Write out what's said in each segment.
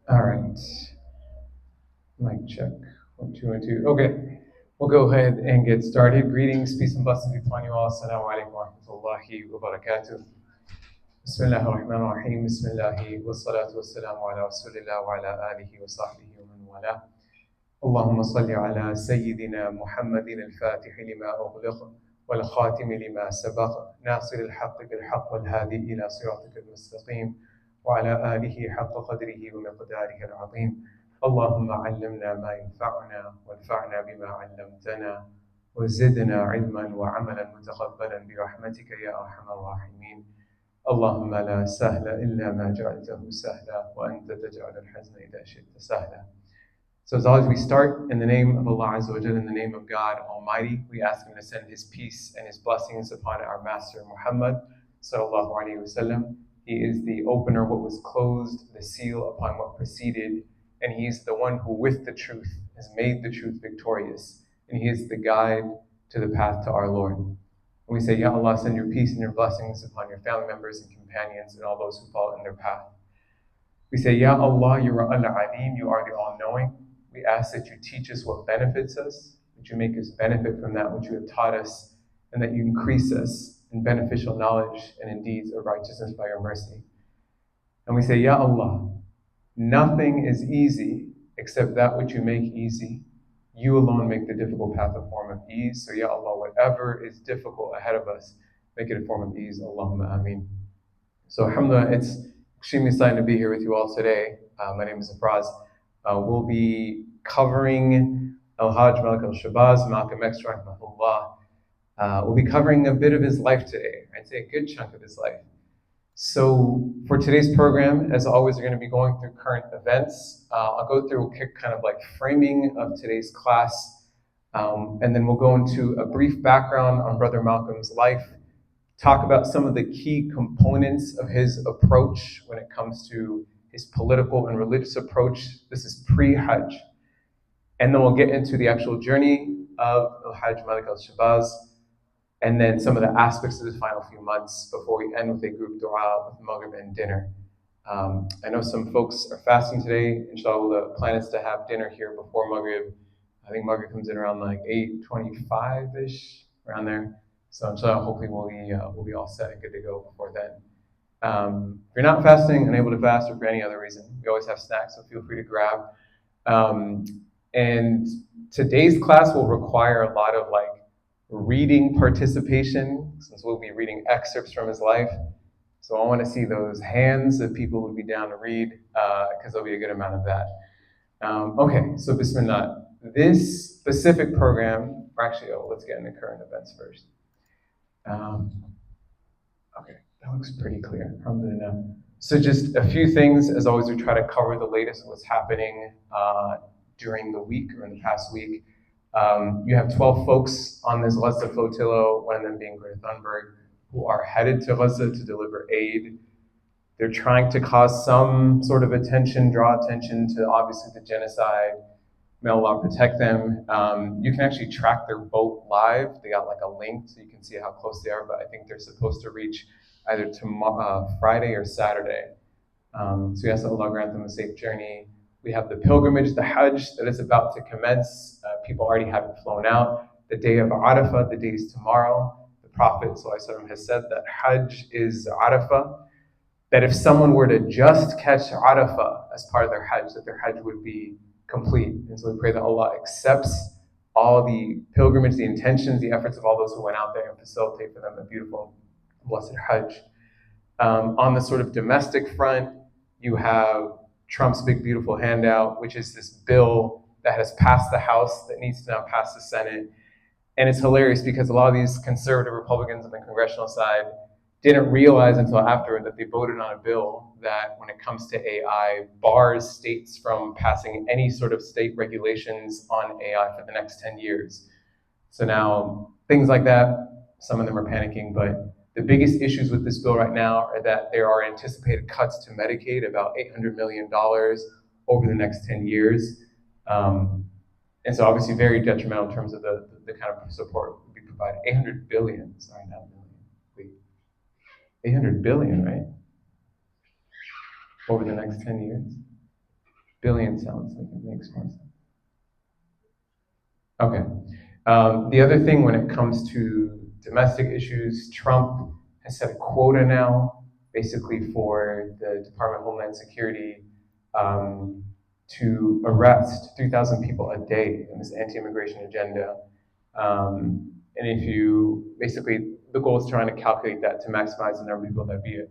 All right. Mic check. 1, 2, 1, 2. Okay. We'll go ahead and get started. Greetings, peace and blessings be upon you all. Assalamu alaikum wa rahmatullahi wa barakatuh. Bismillah ar-Rahman ar-Rahim. Bismillahi wa salatu wa salamu ala Rasulillah wa ala alihi wa sahbihi wa man wala. اللهم صل على سيدنا محمد الفاتح لما أغلق والخاتم لما سبق ناصر الحق بالحق والهادي إلى صراطك المستقيم وعلى آله حق قدره ومقداره العظيم. اللهم علمنا ما ينفعنا وانفعنا بما علمتنا وزدنا علما وعملا متقبلا برحمتك يا أرحم الراحمين. اللهم لا سهل إلا ما جعلته سهلا وأنت تجعل الحزن إذا شئت سهلا. So as always, we start in the name of Allah Azza wa Jalla, in the name of God Almighty. We ask Him to send His peace and His blessings upon our Master Muhammad Sallallahu Alaihi Wasallam. He is the opener of what was closed, the seal upon what preceded, and He is the one who with the truth has made the truth victorious, and He is the guide to the path to our Lord. And we say, Ya Allah, send your peace and your blessings upon your family members and companions and all those who follow in their path. We say, Ya Allah, you are Al-Alim, you are the all-knowing. We ask that you teach us what benefits us, that you make us benefit from that which you have taught us, and that you increase us in beneficial knowledge and in deeds of righteousness by your mercy. And we say, Ya Allah, nothing is easy except that which you make easy. You alone make the difficult path a form of ease. So Ya Allah, whatever is difficult ahead of us, make it a form of ease. Allahumma ameen. So alhamdulillah, it's extremely exciting to be here with you all today. My name is Afraz. We'll be covering Hajj Malil El Shabazz, Malcolm X, rahimahullah. We'll be covering a bit of his life today. I'd say a good chunk of his life. So for today's program, as always, we're going to be going through current events. I'll go through a kind of like framing of today's class, and then we'll go into a brief background on Brother Malcolm's life, talk about some of the key components of his approach when it comes to his political and religious approach. This is pre-Hajj. And then we'll get into the actual journey of Hajj Malil El Shabazz, and then some of the aspects of the final few months before we end with a group dua with Maghrib and dinner. I know some folks are fasting today. Inshallah, the plan is to have dinner here before Maghrib. I think Maghrib comes in around like 8:25-ish, around there. So inshallah, hopefully we'll be all set and good to go before then. If you're not fasting, unable to fast, or for any other reason, we always have snacks, so feel free to grab. And today's class will require a lot of like reading participation, since we'll be reading excerpts from his life. So I want to see those hands of people who would be down to read, because there'll be a good amount of that. Okay, so Bismillah. This specific program, or actually, let's get into current events first. Okay. That looks pretty clear. Alhamdulillah. So just a few things. As always, we try to cover the latest of what's happening during the week or in the past week. You have 12 folks on this Gaza flotilla, one of them being Greta Thunberg, who are headed to Gaza to deliver aid. They're trying to cause some sort of attention, draw attention to obviously the genocide. May Allah protect them. You can actually track their boat live. They got like a link so you can see how close they are, but I think they're supposed to reach either tomorrow, Friday or Saturday. So we ask Allah grant them a safe journey. We have the pilgrimage, the Hajj, that is about to commence. People already have it flown out. The day of Arafah, the day is tomorrow. The Prophet ﷺ has said that Hajj is Arafah, that if someone were to just catch Arafah as part of their Hajj, that their Hajj would be complete. And so we pray that Allah accepts all the pilgrimage, the intentions, the efforts of all those who went out there and facilitate for them a beautiful, blessed Hajj. On the sort of domestic front, you have Trump's big, beautiful handout, which is this bill that has passed the House that needs to now pass the Senate. And it's hilarious because a lot of these conservative Republicans on the congressional side didn't realize until afterward that they voted on a bill that, when it comes to AI, bars states from passing any sort of state regulations on AI for the next 10 years. So now, things like that, some of them are panicking, but the biggest issues with this bill right now are that there are anticipated cuts to Medicaid, about $800 million over the next 10 years. And so obviously very detrimental in terms of the kind of support we provide. 800 billion, sorry, not million. 800 billion, right? Over the next 10 years. Billion sounds like it makes more sense. Okay. The other thing when it comes to domestic issues, Trump has set a quota now, basically for the Department of Homeland Security um, to arrest 3,000 people a day in this anti-immigration agenda. And if you, basically, the goal is trying to calculate that to maximize the number of people that be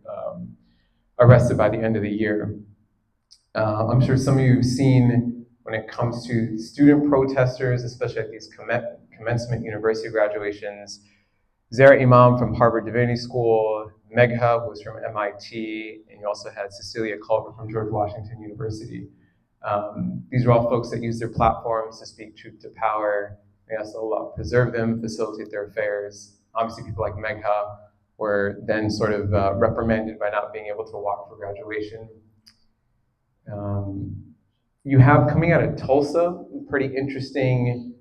arrested by the end of the year. I'm sure some of you have seen when it comes to student protesters, especially at these commencement university graduations, Zara Imam from Harvard Divinity School, Megha, who was from MIT, and you also had Cecilia Culver from George Washington University. These are all folks that use their platforms to speak truth to power. May Allah preserve them, facilitate their affairs. Obviously, people like Megha were then sort of reprimanded by not being able to walk for graduation. You have coming out of Tulsa, pretty interesting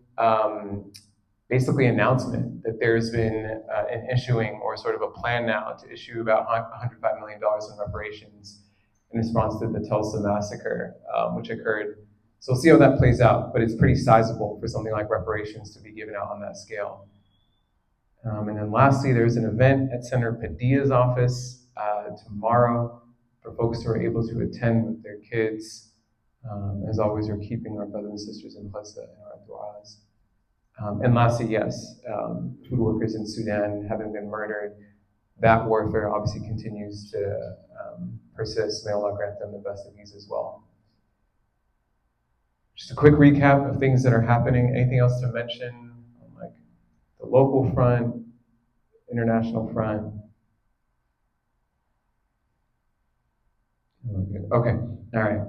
basically announcement that there's been an issuing or sort of a plan now to issue about $105 million in reparations in response to the Tulsa massacre, which occurred. So we'll see how that plays out, but it's pretty sizable for something like reparations to be given out on that scale. And then lastly, there's an event at Senator Padilla's office tomorrow for folks who are able to attend with their kids. As always, we're keeping our brothers and sisters in Gaza in our du'as. And lastly, yes, food workers in Sudan having been murdered. That warfare obviously continues to persist. May Allah grant them the best of ease as well. Just a quick recap of things that are happening. Anything else to mention on like the local front, international front? Okay, all right.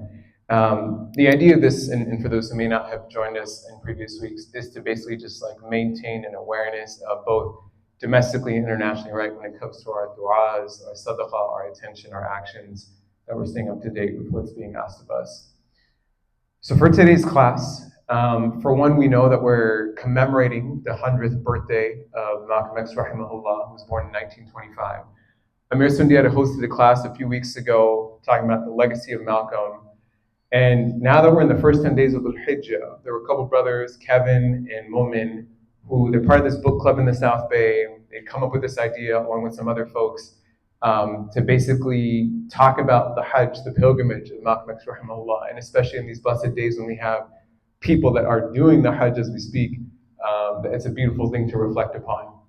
The idea of this, and for those who may not have joined us in previous weeks, is to basically just like maintain an awareness of both domestically and internationally, right, when it comes to our du'as, our sadaqah, our attention, our actions, that we're staying up to date with what's being asked of us. So for today's class, for one, we know that we're commemorating the 100th birthday of Malcolm X, rahimahullah, who was born in 1925. Amir Sundiata hosted a class a few weeks ago talking about the legacy of Malcolm. And now that we're in the first 10 days of Dhul Hijjah, there were a couple brothers, Kevin and Momin, who they're part of this book club in the South Bay. They'd come up with this idea along with some other folks to basically talk about the Hajj, the pilgrimage of Malcolm X, rahimahullah, and especially in these blessed days when we have people that are doing the Hajj as we speak, it's a beautiful thing to reflect upon.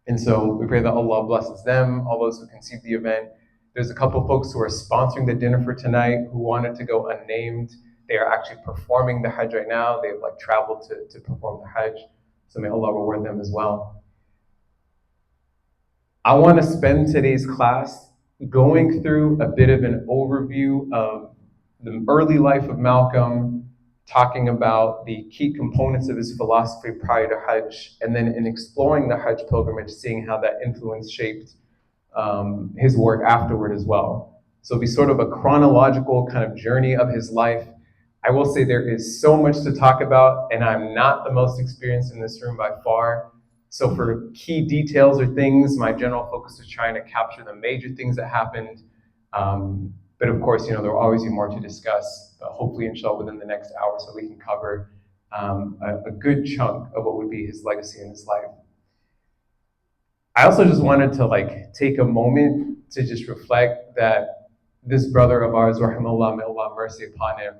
And so we pray that Allah blesses them, all those who conceive the event. There's a couple folks who are sponsoring the dinner for tonight who wanted to go unnamed. They are actually performing the Hajj right now. They've like traveled to perform the Hajj. So may Allah reward them as well. I want to spend today's class going through a bit of an overview of the early life of Malcolm, talking about the key components of his philosophy prior to Hajj, and then in exploring the Hajj pilgrimage, seeing how that influence shaped his work afterward as well. So it'll be sort of a chronological kind of journey of his life. I will say there is so much to talk about, and I'm not the most experienced in this room by far. So for key details or things, my general focus is trying to capture the major things that happened. But of course, there will always be more to discuss, hopefully, inshallah, within the next hour, so we can cover a good chunk of what would be his legacy in his life. I also just wanted to take a moment to just reflect that this brother of ours, rahimahullah, may Allah mercy upon him,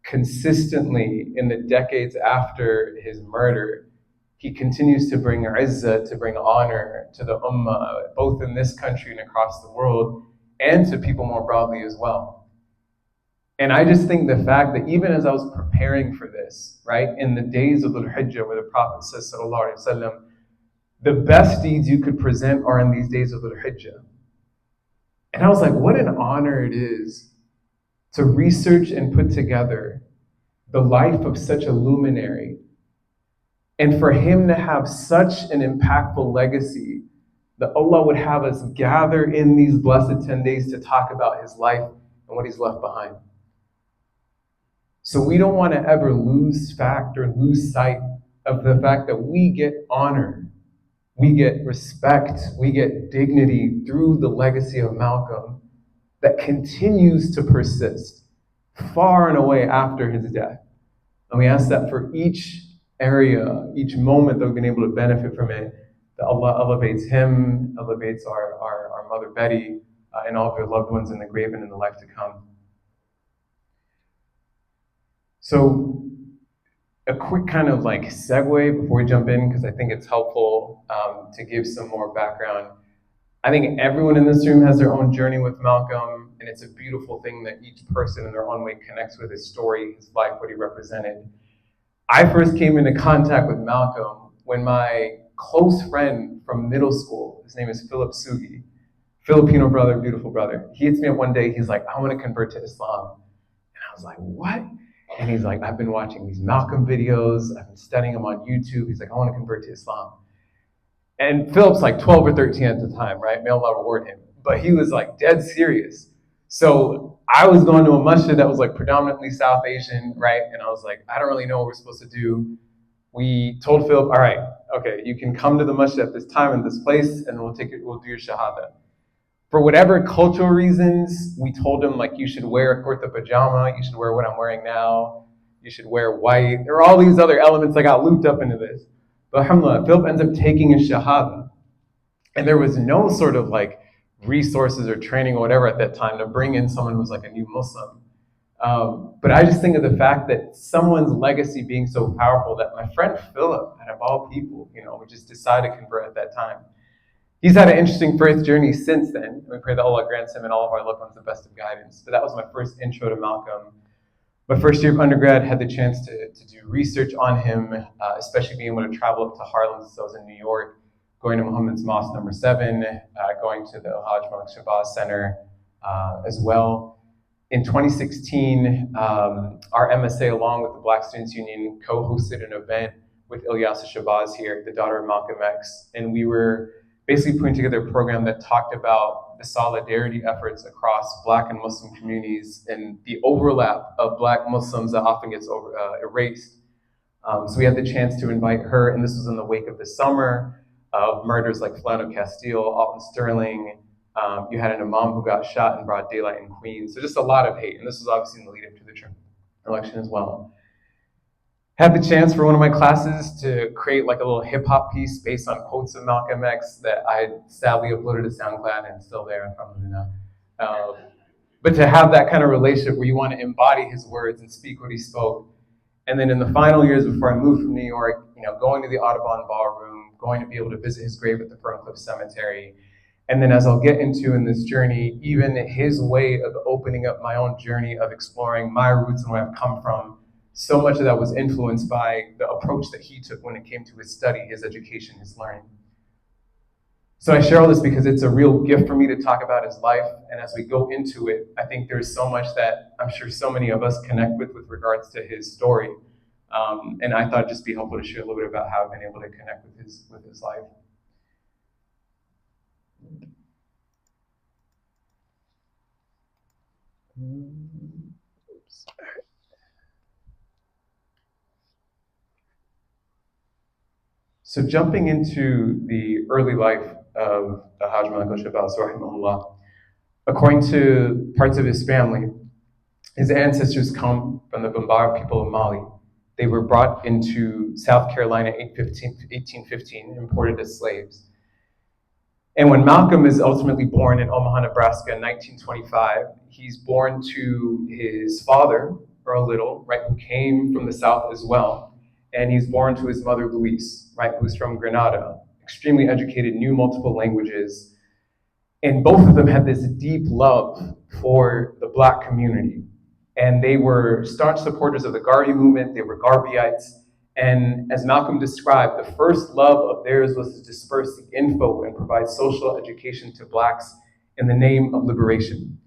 consistently in the decades after his murder, he continues to bring izzah, to bring honor to the ummah, both in this country and across the world, and to people more broadly as well. And I just think the fact that even as I was preparing for this, right, in the days of Dhul Hijjah, where the Prophet says, sallallahu alaihi wasallam, the best deeds you could present are in these days of Dhul Hijjah. And I was like, what an honor it is to research and put together the life of such a luminary, and for him to have such an impactful legacy that Allah would have us gather in these blessed 10 days to talk about his life and what he's left behind. So we don't want to ever lose fact or lose sight of the fact that we get honored We get respect, we get dignity through the legacy of Malcolm that continues to persist far and away after his death. And we ask that for each area, each moment that we've been able to benefit from it, that Allah elevates him, elevates our mother Betty, and all of their loved ones in the grave and in the life to come. So a quick kind of like segue before we jump in, because I think it's helpful to give some more background. I think everyone in this room has their own journey with Malcolm, and it's a beautiful thing that each person in their own way connects with his story, his life, what he represented. I first came into contact with Malcolm when my close friend from middle school, his name is Philip Sugi, Filipino brother, beautiful brother. He hits me up one day, he's like, I want to convert to Islam. And I was like, what? And he's like, I've been watching these Malcolm videos, I've been studying them on YouTube. He's like, I want to convert to Islam. And Philip's like 12 or 13 at the time, right? May Allah reward him. But he was like dead serious. So I was going to a masjid that was like predominantly South Asian, right? And I was like, I don't really know what we're supposed to do. We told Philip, all right, okay, you can come to the masjid at this time and this place, and we'll do your shahada. For whatever cultural reasons, we told him, like, you should wear a kurta pajama, you should wear what I'm wearing now, you should wear white. There are all these other elements that got looped up into this. But alhamdulillah, Philip ends up taking a shahada. And there was no sort of like resources or training or whatever at that time to bring in someone who was like a new Muslim. But I just think of the fact that someone's legacy being so powerful that my friend Philip, out of all people, we just decided to convert at that time. He's had an interesting faith journey since then. We pray that Allah grants him and all of our loved ones the best of guidance. But that was my first intro to Malcolm. My first year of undergrad, had the chance to do research on him, especially being able to travel up to Harlem since I was in New York, going to Muhammad's Mosque number 7, going to the Hajj Malil El Shabazz Center as well. In 2016, our MSA, along with the Black Students Union, co-hosted an event with Ilyasa Shabazz here, the daughter of Malcolm X, and we were basically putting together a program that talked about the solidarity efforts across Black and Muslim communities and the overlap of Black Muslims that often gets erased. So we had the chance to invite her, and this was in the wake of the summer of murders like Philando Castile, Alton Sterling. You had an imam who got shot in broad daylight in Queens. So just a lot of hate, and this was obviously in the lead up to the Trump election as well. Had the chance for one of my classes to create like a little hip hop piece based on quotes of Malcolm X that I sadly uploaded to SoundCloud and it's still there, probably now. But to have that kind of relationship where you want to embody his words and speak what he spoke. And then in the final years before I moved from New York, going to the Audubon Ballroom, going to be able to visit his grave at the Ferncliff Cemetery. And then as I'll get into in this journey, even his way of opening up my own journey of exploring my roots and where I've come from, so much of that was influenced by the approach that he took when it came to his study, his education, his learning. So I share all this because it's a real gift for me to talk about his life. And as we go into it, I think there's so much that I'm sure so many of us connect with regards to his story. And I thought it'd just be helpful to share a little bit about how I've been able to connect with his life. So jumping into the early life of Hajj Malil El Shabazz, rahimahullah, according to parts of his family, his ancestors come from the Bambara people of Mali. They were brought into South Carolina in 1815, imported as slaves. And when Malcolm is ultimately born in Omaha, Nebraska in 1925, he's born to his father, Earl Little, right, who came from the South as well. And he's born to his mother, Louise, right, who's from Grenada, extremely educated, knew multiple languages. And both of them had this deep love for the Black community. And they were staunch supporters of the Garvey movement. They were Garveyites. And as Malcolm described, the first love of theirs was to disperse the info and provide social education to Blacks in the name of liberation.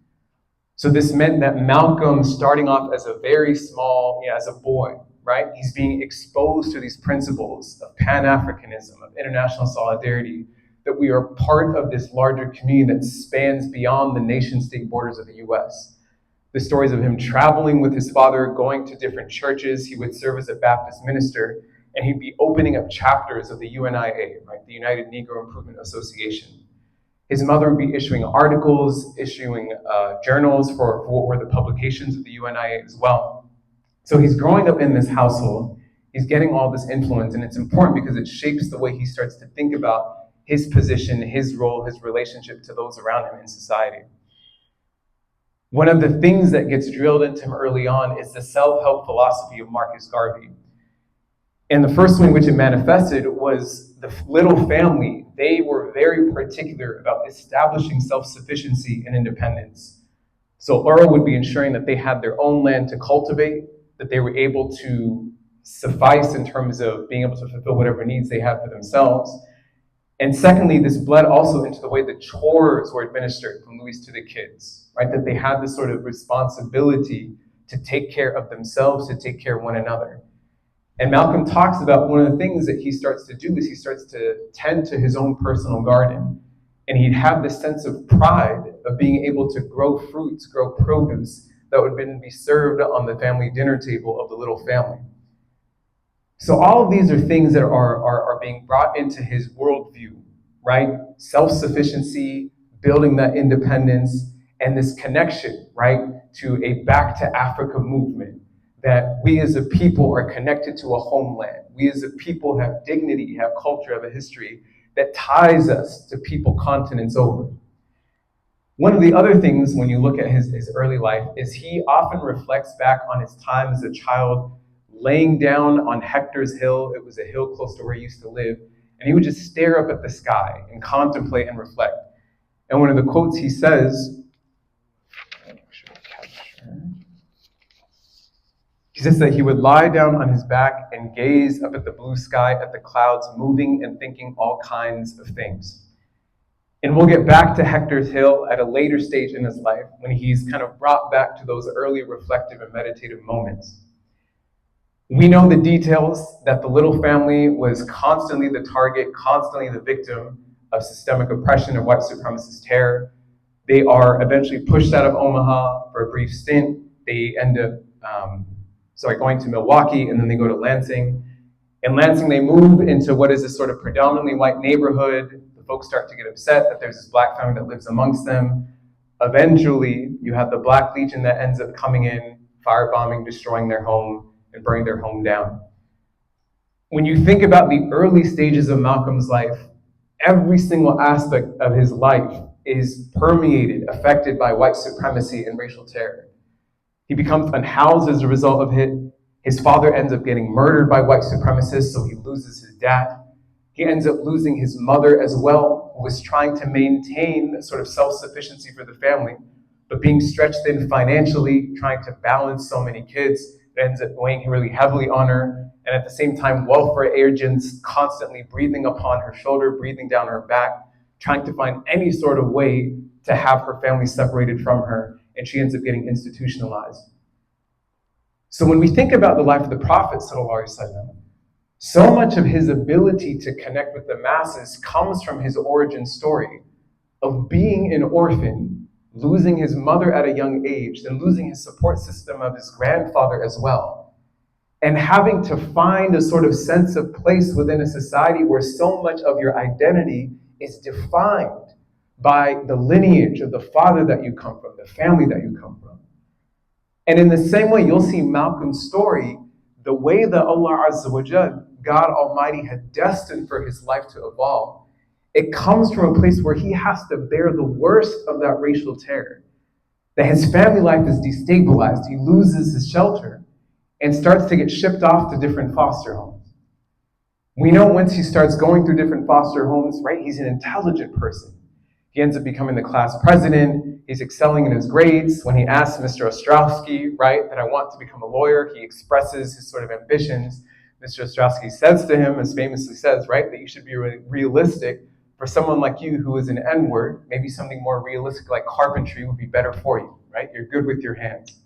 So this meant that Malcolm, starting off as a very small, as a boy, right? He's being exposed to these principles of Pan-Africanism, of international solidarity, that we are part of this larger community that spans beyond the nation-state borders of the US. The stories of him traveling with his father, going to different churches. He would serve as a Baptist minister. and he'd be opening up chapters of the UNIA, right, the United Negro Improvement Association. His mother would be issuing articles, issuing journals for what were the publications of the UNIA as well. So he's growing up in this household. He's getting all this influence, and it's important because it shapes the way he starts to think about his position, his role, his relationship to those around him in society. One of the things that gets drilled into him early on is the self-help philosophy of Marcus Garvey. And the first way in which it manifested was the little family. They were very particular about establishing self-sufficiency and independence. So Earl would be ensuring that they had their own land to cultivate, that they were able to suffice in terms of being able to fulfill whatever needs they had for themselves. And secondly, this bled also into the way that chores were administered from Louis to the kids, right? That they had this sort of responsibility to take care of themselves, to take care of one another. And Malcolm talks about one of the things that he starts to do is he starts to tend to his own personal garden. And he'd have this sense of pride of being able to grow fruits, grow produce that would then be served on the family dinner table of the little family. So all of these are things that are being brought into his worldview, right? Self-sufficiency, building that independence, and this connection, right, to a Back to Africa movement, that we as a people are connected to a homeland. We as a people have dignity, have culture, have a history that ties us to people continents over. One of the other things when you look at his early life is he often reflects back on his time as a child laying down on Hector's Hill. It was a hill close to where he used to live. And he would just stare up at the sky and contemplate and reflect. And one of the quotes he says, he says that he would lie down on his back and gaze up at the blue sky, at the clouds, moving and thinking all kinds of things. And we'll get back to Hector's Hill at a later stage in his life when he's kind of brought back to those early reflective and meditative moments. We know the details that the little family was constantly the target, constantly the victim of systemic oppression and white supremacist terror. They are eventually pushed out of Omaha for a brief stint. They end up going to Milwaukee, and then they go to Lansing. In Lansing, they move into what is this sort of predominantly white neighborhood. The folks start to get upset that there's this black family that lives amongst them. Eventually, you have the Black Legion that ends up coming in, firebombing, destroying their home, and burning their home down. When you think about the early stages of Malcolm's life, every single aspect of his life is permeated, affected by white supremacy and racial terror. He becomes unhoused as a result of it. His father ends up getting murdered by white supremacists, so he loses his dad. He ends up losing his mother as well, who was trying to maintain sort of self-sufficiency for the family, but being stretched thin financially, trying to balance so many kids, it ends up weighing really heavily on her. And at the same time, welfare agents constantly breathing upon her shoulder, breathing down her back, trying to find any sort of way to have her family separated from her. And she ends up getting institutionalized. So when we think about the life of the Prophet, so much of his ability to connect with the masses comes from his origin story of being an orphan, losing his mother at a young age, then losing his support system of his grandfather as well, and having to find a sort of sense of place within a society where so much of your identity is defined by the lineage of the father that you come from, the family that you come from. And in the same way, you'll see Malcolm's story, the way that Allah Azza wa Jal, God Almighty, had destined for his life to evolve. It comes from a place where he has to bear the worst of that racial terror. That his family life is destabilized. He loses his shelter and starts to get shipped off to different foster homes. We know once he starts going through different foster homes, right, he's an intelligent person. He ends up becoming the class president. He's excelling in his grades. When he asks Mr. Ostrowski, right, that I want to become a lawyer, he expresses his sort of ambitions. Mr. Ostrowski says to him, as famously says, right, that you should be realistic. For someone like you who is an N-word, maybe something more realistic like carpentry would be better for you, right? You're good with your hands.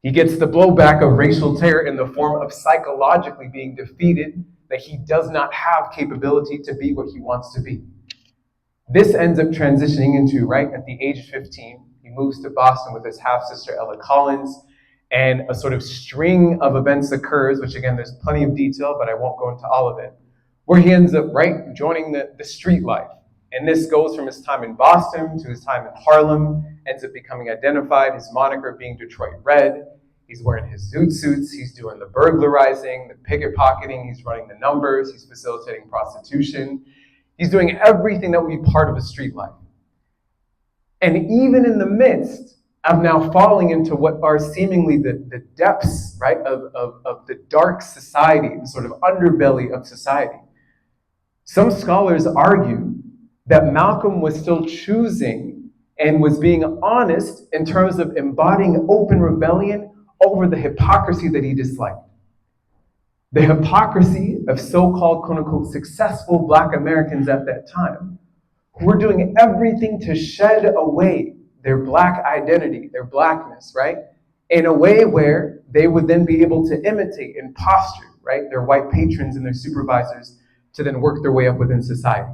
He gets the blowback of racial terror in the form of psychologically being defeated, that he does not have capability to be what he wants to be. This ends up transitioning into, right, at the age of 15, he moves to Boston with his half-sister Ella Collins, And a sort of string of events occurs, which again, there's plenty of detail, but I won't go into all of it, where he ends up, right, joining the street life. And this goes from his time in Boston to his time in Harlem, ends up becoming identified, his moniker being Detroit Red. He's wearing his zoot suits, he's doing the burglarizing, the pickpocketing, he's running the numbers, he's facilitating prostitution. He's doing everything that would be part of a street life. And even in the midst of now falling into what are seemingly the depths, right, of the dark society, the sort of underbelly of society, some scholars argue that Malcolm was still choosing and was being honest in terms of embodying open rebellion over the hypocrisy that he disliked. The hypocrisy of so-called, quote-unquote, successful Black Americans at that time, who were doing everything to shed away their Black identity, their Blackness, right? In a way where they would then be able to imitate and posture, right, their white patrons and their supervisors to then work their way up within society.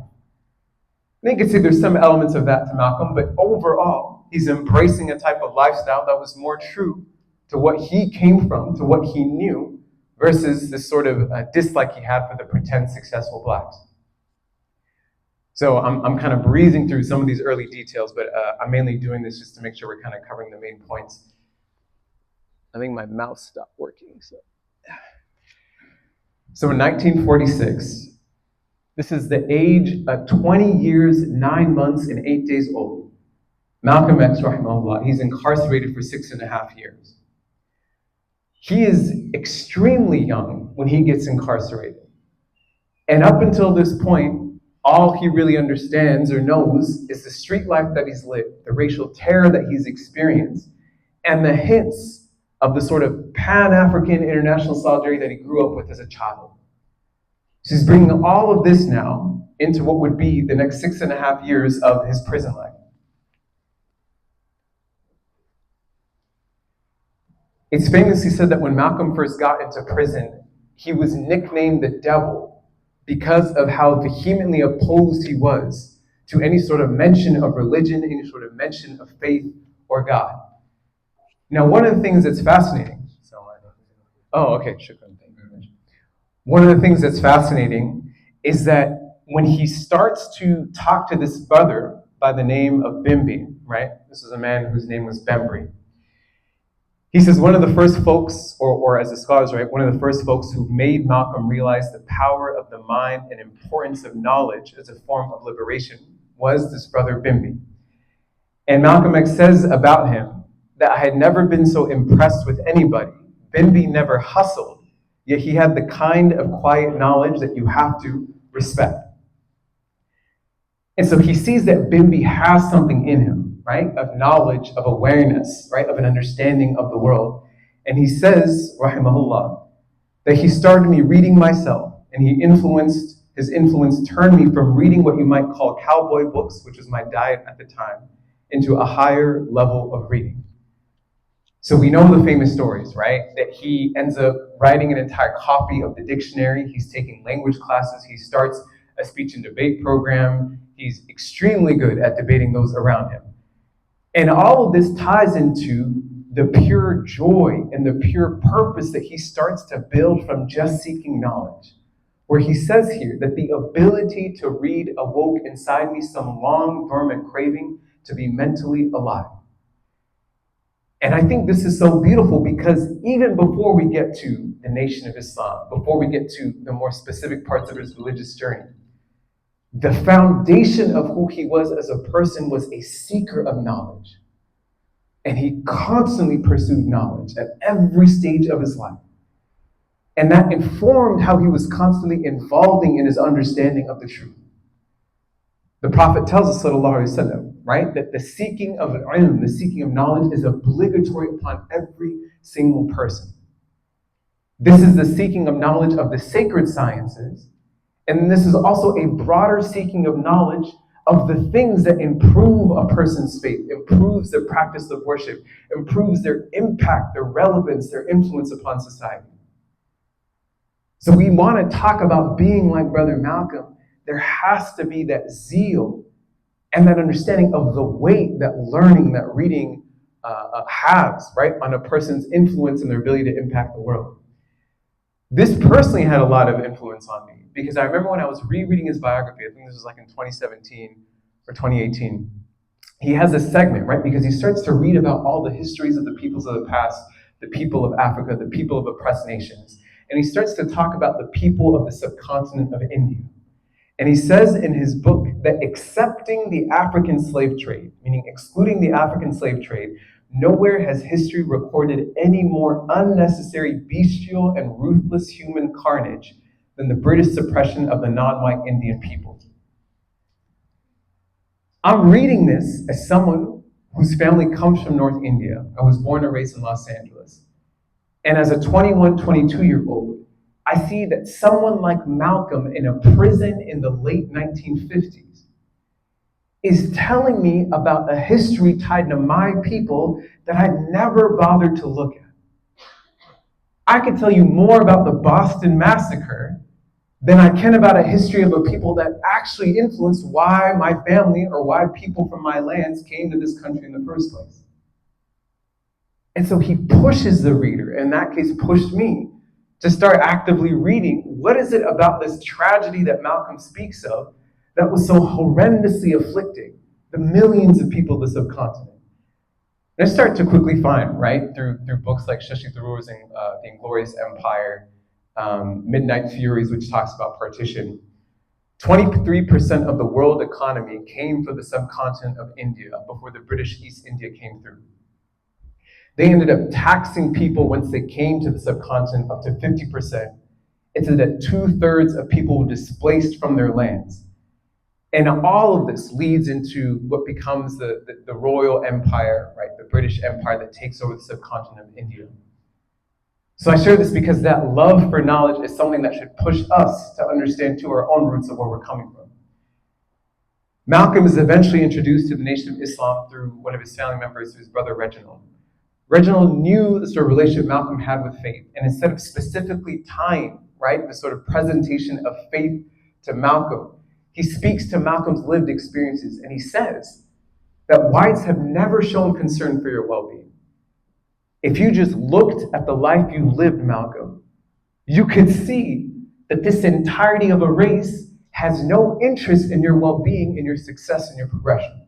And you can see there's some elements of that to Malcolm, but overall, he's embracing a type of lifestyle that was more true to what he came from, to what he knew, versus this sort of dislike he had for the pretend successful Blacks. So I'm kind of breezing through some of these early details, but I'm mainly doing this just to make sure we're kind of covering the main points. I think my mouse stopped working. So in 1946, this is the age of 20 years, 9 months, and 8 days old. Malcolm X, rahimahullah, he's incarcerated for 6.5 years. He is extremely young when he gets incarcerated. And up until this point, all he really understands or knows is the street life that he's lived, the racial terror that he's experienced, and the hints of the sort of Pan-African international solidarity that he grew up with as a child. So he's bringing all of this now into what would be the next 6.5 years of his prison life. It's famously said that when Malcolm first got into prison, he was nicknamed the devil because of how vehemently opposed he was to any sort of mention of religion, any sort of mention of faith or God. Now, one of the things that's fascinating. Oh, okay, shukran. Thank you very much. One of the things that's fascinating is that when he starts to talk to this brother by the name of Bimbi, right? This is a man whose name was Bembry. He says one of the first folks, or as the scholars write, one of the first folks who made Malcolm realize the power of the mind and importance of knowledge as a form of liberation was this brother Bimbi. And Malcolm X says about him that I had never been so impressed with anybody. Bimbi never hustled, yet he had the kind of quiet knowledge that you have to respect. And so he sees that Bimbi has something in him, right, of knowledge, of awareness, right, of an understanding of the world. And he says, rahimahullah, that he started me reading myself, and his influence turned me from reading what you might call cowboy books, which was my diet at the time, into a higher level of reading. So we know the famous stories, right, that he ends up writing an entire copy of the dictionary. He's taking language classes. He starts a speech and debate program. He's extremely good at debating those around him. And all of this ties into the pure joy and the pure purpose that he starts to build from just seeking knowledge. Where he says here that the ability to read awoke inside me some long dormant craving to be mentally alive. And I think this is so beautiful because even before we get to the Nation of Islam, before we get to the more specific parts of his religious journey, the foundation of who he was as a person was a seeker of knowledge. And he constantly pursued knowledge at every stage of his life. And that informed how he was constantly evolving in his understanding of the truth. The Prophet tells us, sallallahu alaihi wasallam, right, that the seeking of ilm, the seeking of knowledge is obligatory upon every single person. This is the seeking of knowledge of the sacred sciences. And this is also a broader seeking of knowledge of the things that improve a person's faith, improves their practice of worship, improves their impact, their relevance, their influence upon society. So we want to talk about being like Brother Malcolm. There has to be that zeal and that understanding of the weight that learning, that reading has, right, on a person's influence and their ability to impact the world. This personally had a lot of influence on me because I remember when I was rereading his biography, I think this was like in 2017 or 2018, he has a segment, right, because he starts to read about all the histories of the peoples of the past, the people of Africa, the people of oppressed nations, and he starts to talk about the people of the subcontinent of India. And he says in his book that accepting the African slave trade, meaning excluding the African slave trade, nowhere has history recorded any more unnecessary, bestial, and ruthless human carnage than the British suppression of the non-white Indian people. I'm reading this as someone whose family comes from North India. I was born and raised in Los Angeles. And as a 21, 22-year-old, I see that someone like Malcolm in a prison in the late 1950s is telling me about a history tied to my people that I'd never bothered to look at. I could tell you more about the Boston Massacre than I can about a history of a people that actually influenced why my family or why people from my lands came to this country in the first place. And so he pushes the reader, in that case pushed me, to start actively reading what is it about this tragedy that Malcolm speaks of that was so horrendously afflicting the millions of people of the subcontinent. And I start to quickly find, right, through books like Shashi Tharoor's The Inglorious Empire, Midnight Furies, which talks about partition, 23% of the world economy came from the subcontinent of India before the British East India came through. They ended up taxing people once they came to the subcontinent up to 50%. It said that 2/3 of people were displaced from their lands. And all of this leads into what becomes the royal empire, right? The British Empire that takes over the subcontinent of India. So I share this because that love for knowledge is something that should push us to understand too our own roots of where we're coming from. Malcolm is eventually introduced to the Nation of Islam through one of his family members, his brother Reginald. Reginald knew the sort of relationship Malcolm had with faith, and instead of specifically tying, right, the sort of presentation of faith to Malcolm, he speaks to Malcolm's lived experiences, and he says that whites have never shown concern for your well-being. If you just looked at the life you lived, Malcolm, you could see that this entirety of a race has no interest in your well-being, in your success, and your progression.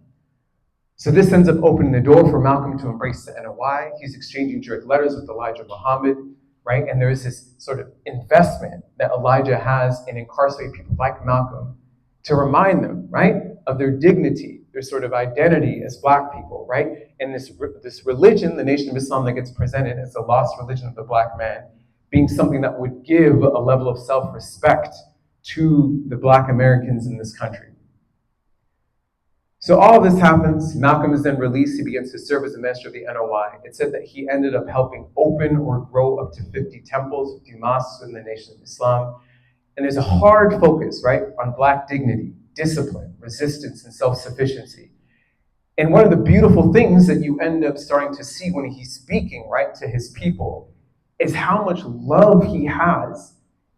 So this ends up opening the door for Malcolm to embrace the NOI. He's exchanging direct letters with Elijah Muhammad, right? And there is this sort of investment that Elijah has in incarcerated people like Malcolm to remind them, right, of their dignity, their sort of identity as Black people, right? And this religion, the Nation of Islam, that gets presented as the lost religion of the Black man, being something that would give a level of self-respect to the Black Americans in this country. So all of this happens. Malcolm is then released. He begins to serve as the minister of the NOI. It said that he ended up helping open or grow up to 50 temples, 50 mosques in the Nation of Islam. And there's a hard focus, right, on Black dignity, discipline, resistance, and self-sufficiency. And one of the beautiful things that you end up starting to see when he's speaking, right, to his people is how much love he has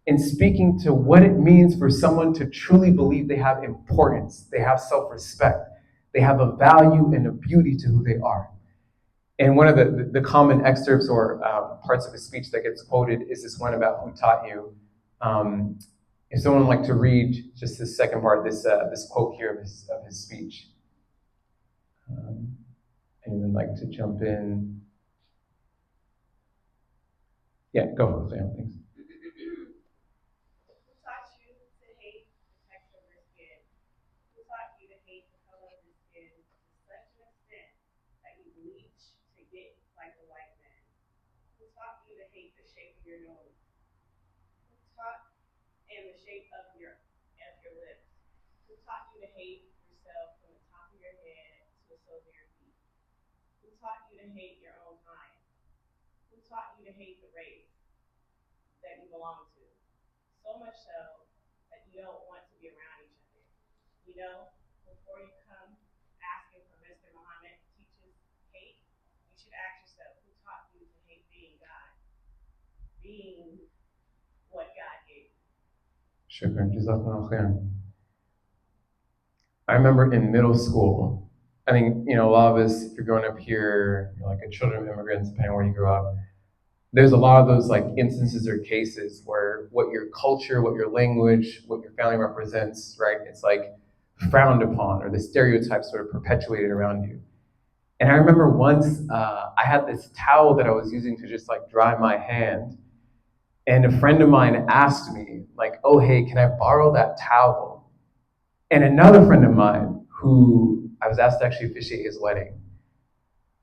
in speaking to what it means for someone to truly believe they have importance, they have self-respect, they have a value and a beauty to who they are. And one of the common excerpts or parts of his speech that gets quoted is this one about who taught you. If someone would like to read just this second part, this quote here of his speech. Anyone like to jump in? Yeah, go for it, Sam, thanks. Shukran, jazakallah khairan. I remember in middle school, I think, a lot of us, if you're growing up here, like a children of immigrants, depending on where you grew up, there's a lot of those like instances or cases where what your culture, what your language, what your family represents, right? It's like frowned upon, or the stereotypes sort of perpetuated around you. And I remember once I had this towel that I was using to just like dry my hand, and a friend of mine asked me like, "Oh, hey, can I borrow that towel?" And another friend of mine who I was asked to actually officiate his wedding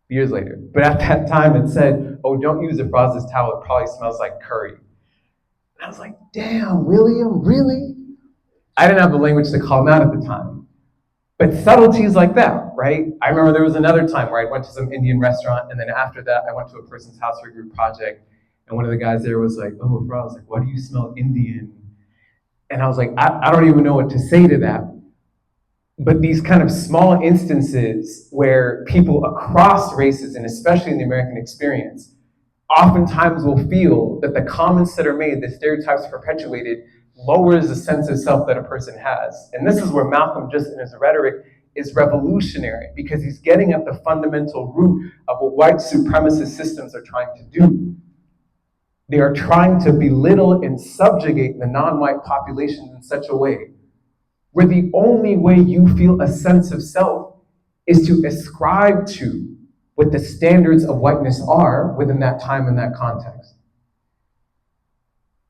years later, but at that time it said, "Oh, don't use a frosted towel, it probably smells like curry." And I was like, damn, William, really? I didn't have the language to call him out at the time. But subtleties like that, right? I remember there was another time where I went to some Indian restaurant, and then after that I went to a person's house for a group project, and one of the guys there was like, "Oh, bro," I was like, "Why do you smell Indian?" And I was like, I don't even know what to say to that. But these kind of small instances where people across races, and especially in the American experience, oftentimes will feel that the comments that are made, the stereotypes perpetuated, lowers the sense of self that a person has. And this is where Malcolm, just in his rhetoric, is revolutionary, because he's getting at the fundamental root of what white supremacist systems are trying to do. They are trying to belittle and subjugate the non-white populations in such a way where the only way you feel a sense of self is to ascribe to what the standards of whiteness are within that time and that context.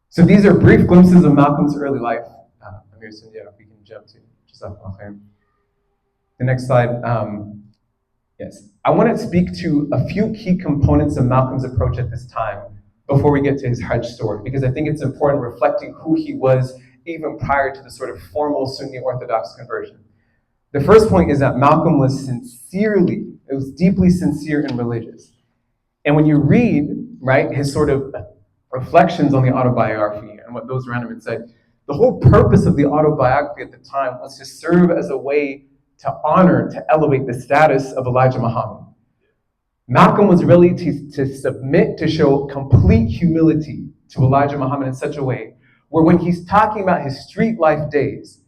So these are brief glimpses of Malcolm's early life. Amir Sundiata, if we can jump to Jazakallah. The next slide. Yes, I want to speak to a few key components of Malcolm's approach at this time before we get to his Hajj story, because I think it's important reflecting who he was even prior to the sort of formal Sunni Orthodox conversion. The first point is that Malcolm was deeply sincere and religious. And when you read, right, his sort of reflections on the autobiography and what those around him had said, the whole purpose of the autobiography at the time was to serve as a way to honor, to elevate the status of Elijah Muhammad. Malcolm was really to submit, to show complete humility to Elijah Muhammad in such a way where when he's talking about his street life days,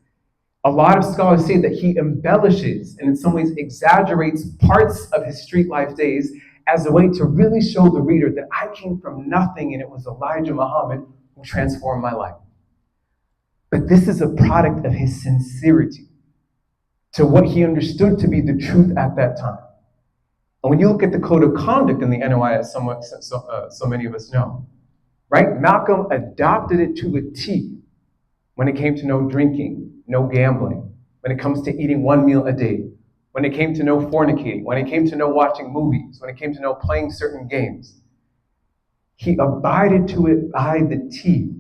a lot of scholars say that he embellishes and in some ways exaggerates parts of his street life days as a way to really show the reader that I came from nothing and it was Elijah Muhammad who transformed my life. But this is a product of his sincerity to what he understood to be the truth at that time. And when you look at the code of conduct in the NOI, as so many of us know, right? Malcolm adopted it to a T when it came to no drinking, no gambling, when it comes to eating one meal a day, when it came to no fornicating, when it came to no watching movies, when it came to no playing certain games. He abided to it by the T.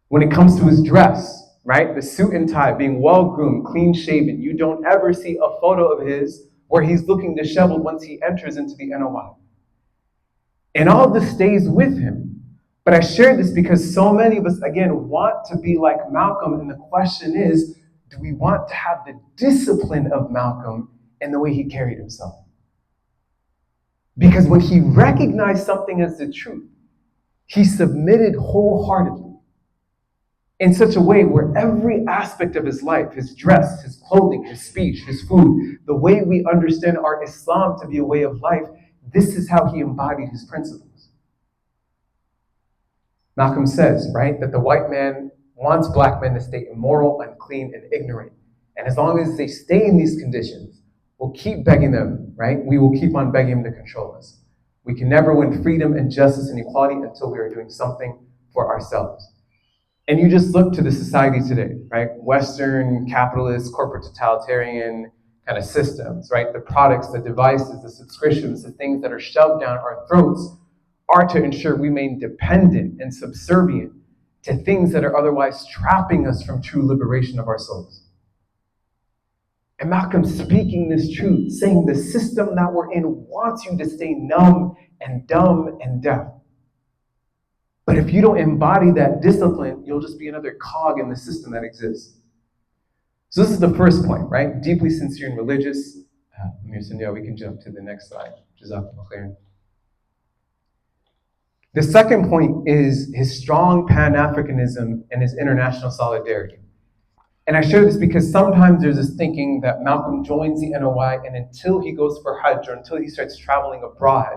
When it comes to his dress, right? The suit and tie, being well-groomed, clean-shaven. You don't ever see a photo of his where he's looking disheveled once he enters into the NOI. And all this stays with him. But I share this because so many of us, again, want to be like Malcolm. And the question is, do we want to have the discipline of Malcolm and the way he carried himself? Because when he recognized something as the truth, he submitted wholeheartedly in such a way where every aspect of his life, his dress, his clothing, his speech, his food, the way we understand our Islam to be a way of life, this is how he embodied his principles. Malcolm says, right, that the white man wants black men to stay immoral, unclean, and ignorant. And as long as they stay in these conditions, we'll keep begging them, right? We will keep on begging them to control us. We can never win freedom and justice and equality until we are doing something for ourselves. And you just look to the society today, right? Western, capitalist, corporate totalitarian kind of systems, right? The products, the devices, the subscriptions, the things that are shoved down our throats are to ensure we remain dependent and subservient to things that are otherwise trapping us from true liberation of our souls. And Malcolm speaking this truth, saying the system that we're in wants you to stay numb and dumb and deaf. But if you don't embody that discipline, you'll just be another cog in the system that exists. So this is the first point, right? Deeply sincere and religious. Amir Sundiata, we can jump to the next slide. Jazakallah khair. The second point is his strong Pan-Africanism and his international solidarity. And I share this because sometimes there's this thinking that Malcolm joins the NOI, and until he goes for Hajj or until he starts traveling abroad,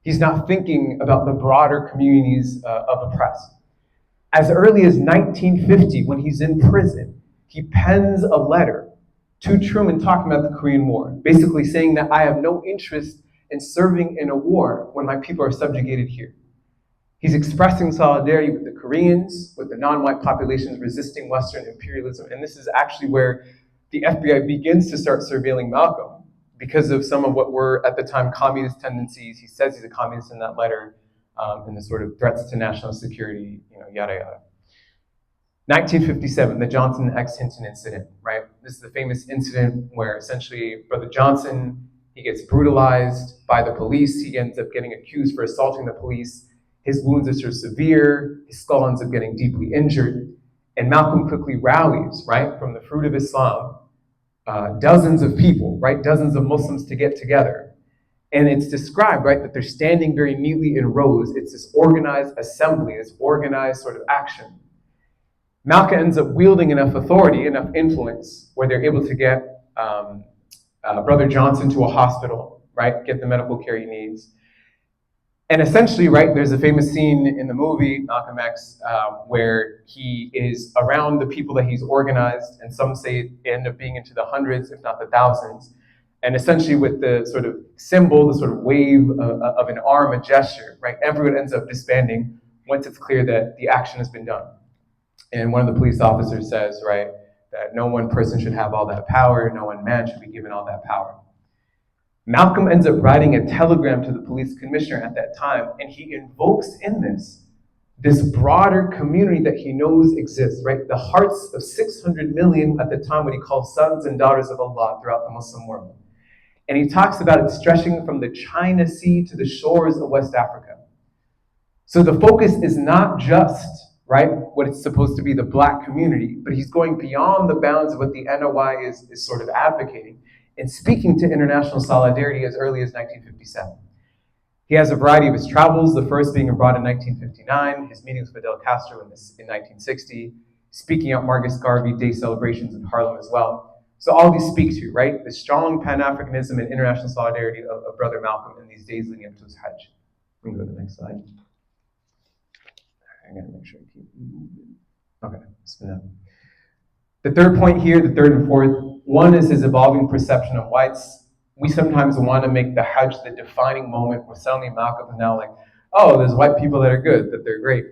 he's not thinking about the broader communities of oppressed. As early as 1950, when he's in prison, he pens a letter to Truman talking about the Korean War, basically saying that I have no interest in serving in a war when my people are subjugated here. He's expressing solidarity with the Koreans, with the non-white populations resisting Western imperialism, and this is actually where the FBI begins to start surveilling Malcolm because of some of what were at the time communist tendencies. He says he's a communist in that letter, and the sort of threats to national security, yada yada. 1957, the Johnson X Hinton incident, right? This is the famous incident where essentially Brother Johnson, he gets brutalized by the police. He ends up getting accused for assaulting the police. His wounds are so severe, his skull ends up getting deeply injured. And Malcolm quickly rallies, right, from the fruit of Islam, dozens of people, right, dozens of Muslims to get together. And it's described, right, that they're standing very neatly in rows. It's this organized assembly, this organized sort of action. Malcolm ends up wielding enough authority, enough influence, where they're able to get Brother Johnson to a hospital, right, get the medical care he needs. And essentially, right, there's a famous scene in the movie, Malcolm X, where he is around the people that he's organized, and some say it end up being into the hundreds, if not the thousands. And essentially with the sort of symbol, the sort of wave of an arm, a gesture, right, everyone ends up disbanding once it's clear that the action has been done. And one of the police officers says, right, that no one person should have all that power, no one man should be given all that power. Malcolm ends up writing a telegram to the police commissioner at that time, and he invokes in this broader community that he knows exists, right? The hearts of 600 million at the time, what he calls sons and daughters of Allah throughout the Muslim world. And he talks about it stretching from the China Sea to the shores of West Africa. So the focus is not just, right, what it's supposed to be, the Black community, but he's going beyond the bounds of what the NOI is sort of advocating and speaking to international solidarity as early as 1957. He has a variety of his travels, the first being abroad in 1959, his meetings with Fidel Castro in 1960, speaking at Marcus Garvey Day celebrations in Harlem as well. So all these speak to, right, the strong Pan-Africanism and international solidarity of Brother Malcolm in these days leading up to his Hajj. We can go to the next slide. I gotta make sure I keep moving. Okay, spin up. The third point here, the third and fourth, one is his evolving perception of whites. We sometimes want to make the Hajj the defining moment where suddenly Malcolm is now like, oh, there's white people that are good, that they're great.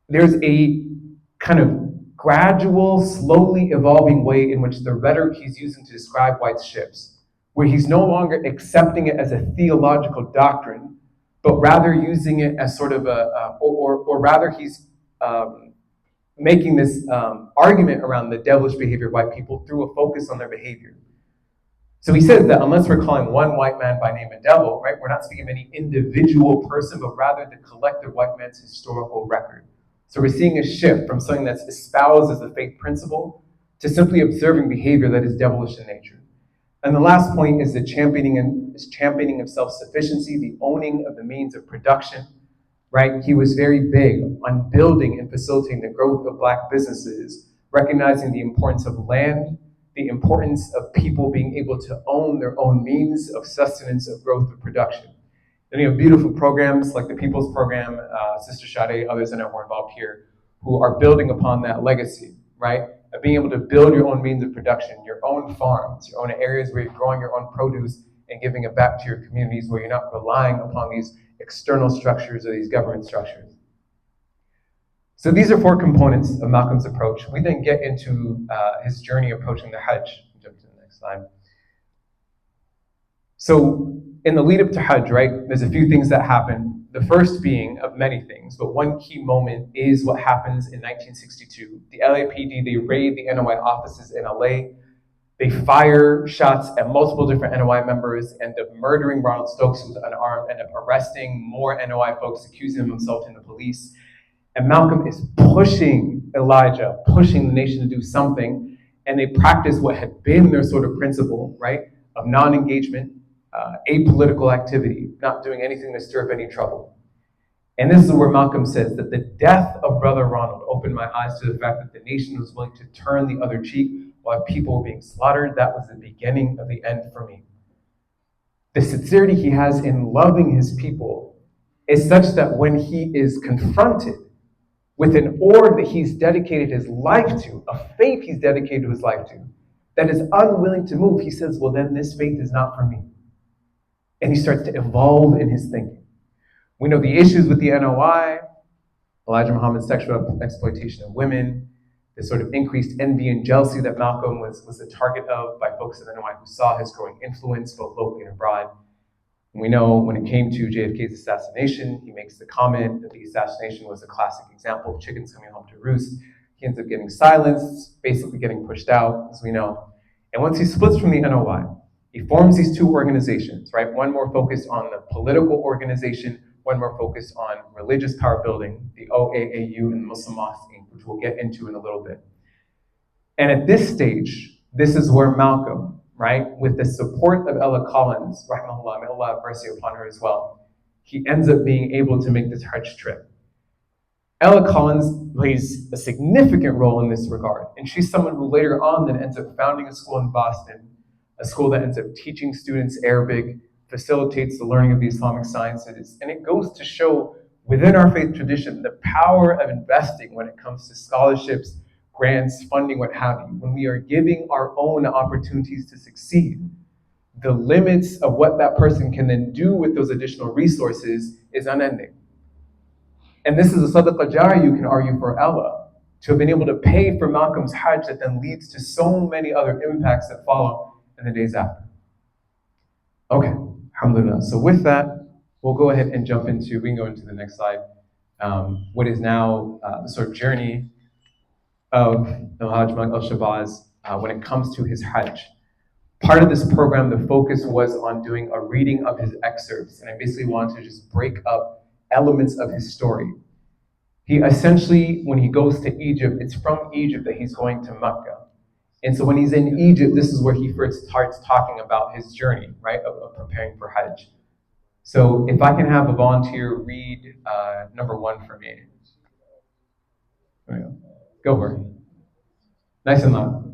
There's a kind of gradual, slowly evolving way in which the rhetoric he's using to describe whites shifts, where he's no longer accepting it as a theological doctrine, but rather using it as sort of or rather he's making this argument around the devilish behavior of white people through a focus on their behavior. So he says that unless we're calling one white man by name a devil, right, we're not speaking of any individual person, but rather the collective white man's historical record. So we're seeing a shift from something that's espoused as a faith principle to simply observing behavior that is devilish in nature. And the last point is the championing of self-sufficiency, the owning of the means of production, right? He was very big on building and facilitating the growth of Black businesses, recognizing the importance of land, the importance of people being able to own their own means of sustenance, of growth, of production. And beautiful programs like the People's Program, Sister Sade, others that are involved here, who are building upon that legacy, right? Of being able to build your own means of production, your own farms, your own areas where you're growing your own produce and giving it back to your communities where you're not relying upon these external structures or these government structures. So these are four components of Malcolm's approach. We then get into his journey approaching the Hajj. Jump to the next slide. So in the lead up to Hajj, right, there's a few things that happen. The first being of many things, but one key moment is what happens in 1962. The LAPD, they raid the NOI offices in LA. They fire shots at multiple different NOI members, end up murdering Ronald Stokes, who's unarmed, end up arresting more NOI folks, accusing them of assaulting the police. And Malcolm is pushing Elijah, pushing the nation to do something, and they practice what had been their sort of principle, right, of non-engagement, apolitical activity, not doing anything to stir up any trouble. And this is where Malcolm says that the death of Brother Ronald opened my eyes to the fact that the nation was willing to turn the other cheek while people were being slaughtered. That was the beginning of the end for me. The sincerity he has in loving his people is such that when he is confronted with an org that he's dedicated his life to, a faith he's dedicated his life to, that is unwilling to move, he says, well, then this faith is not for me. And he starts to evolve in his thinking. We know the issues with the NOI, Elijah Muhammad's sexual exploitation of women, the sort of increased envy and jealousy that Malcolm was the target of by folks in the NOI who saw his growing influence both locally and abroad. And we know when it came to JFK's assassination, he makes the comment that the assassination was a classic example of chickens coming home to roost. He ends up getting silenced, basically getting pushed out, as we know. And once he splits from the NOI, he forms these two organizations, right? One more focused on the political organization, one more focused on religious power building, the OAAU and Muslim Mosque Inc., which we'll get into in a little bit. And at this stage, this is where Malcolm, right, with the support of Ella Collins, rahimahullah, may Allah have mercy upon her as well, he ends up being able to make this Hajj trip. Ella Collins plays a significant role in this regard, and she's someone who later on then ends up founding a school in Boston, a school that ends up teaching students Arabic, facilitates the learning of the Islamic sciences, and it goes to show within our faith tradition the power of investing when it comes to scholarships, grants, funding, what have you. When we are giving our own opportunities to succeed, the limits of what that person can then do with those additional resources is unending. And this is a sadaqah jariyah, you can argue, for Ella, to have been able to pay for Malcolm's Hajj that then leads to so many other impacts that follow in the days after. Okay, alhamdulillah. So with that, we'll go ahead and jump into, we can go into the next slide, what is now the sort of journey of the Hajj Malil El Shabazz when it comes to his Hajj. Part of this program, the focus was on doing a reading of his excerpts, and I basically wanted to just break up elements of his story. He essentially, when he goes to Egypt, it's from Egypt that he's going to Mecca. And so when he's in Egypt, this is where he first starts talking about his journey, right, of preparing for Hajj. So if I can have a volunteer read number 1 for me. There we go for it. Nice and loud.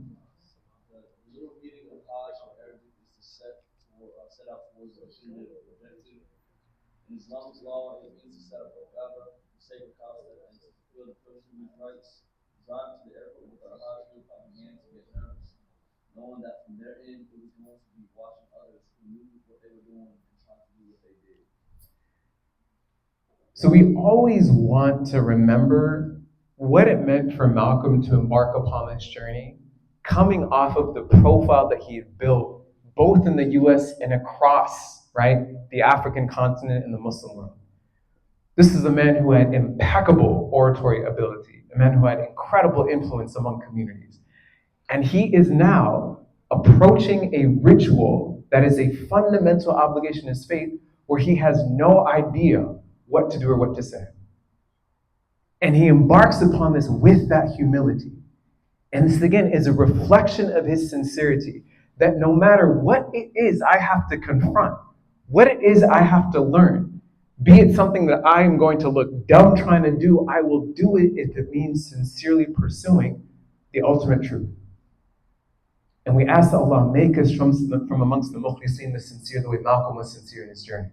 In Islam's law, it means to set up a Kaaba, a sacred house that is to fulfill the first human rights, drive to the airport with our Hajj group on hand to get nervous, knowing that from their end it was going to be watching others who knew what they were doing and trying to do what they did. So we always want to remember what it meant for Malcolm to embark upon this journey, coming off of the profile that he had built, both in the US and across, right, the African continent and the Muslim world. This is a man who had impeccable oratory ability, a man who had incredible influence among communities. And he is now approaching a ritual that is a fundamental obligation in his faith where he has no idea what to do or what to say. And he embarks upon this with that humility. And this, again, is a reflection of his sincerity, that no matter what it is I have to confront, what it is I have to learn, be it something that I am going to look dumb trying to do, I will do it if it means sincerely pursuing the ultimate truth. And we ask that Allah make us from amongst the mukhlisin, the sincere, the way Malcolm was sincere in his journey.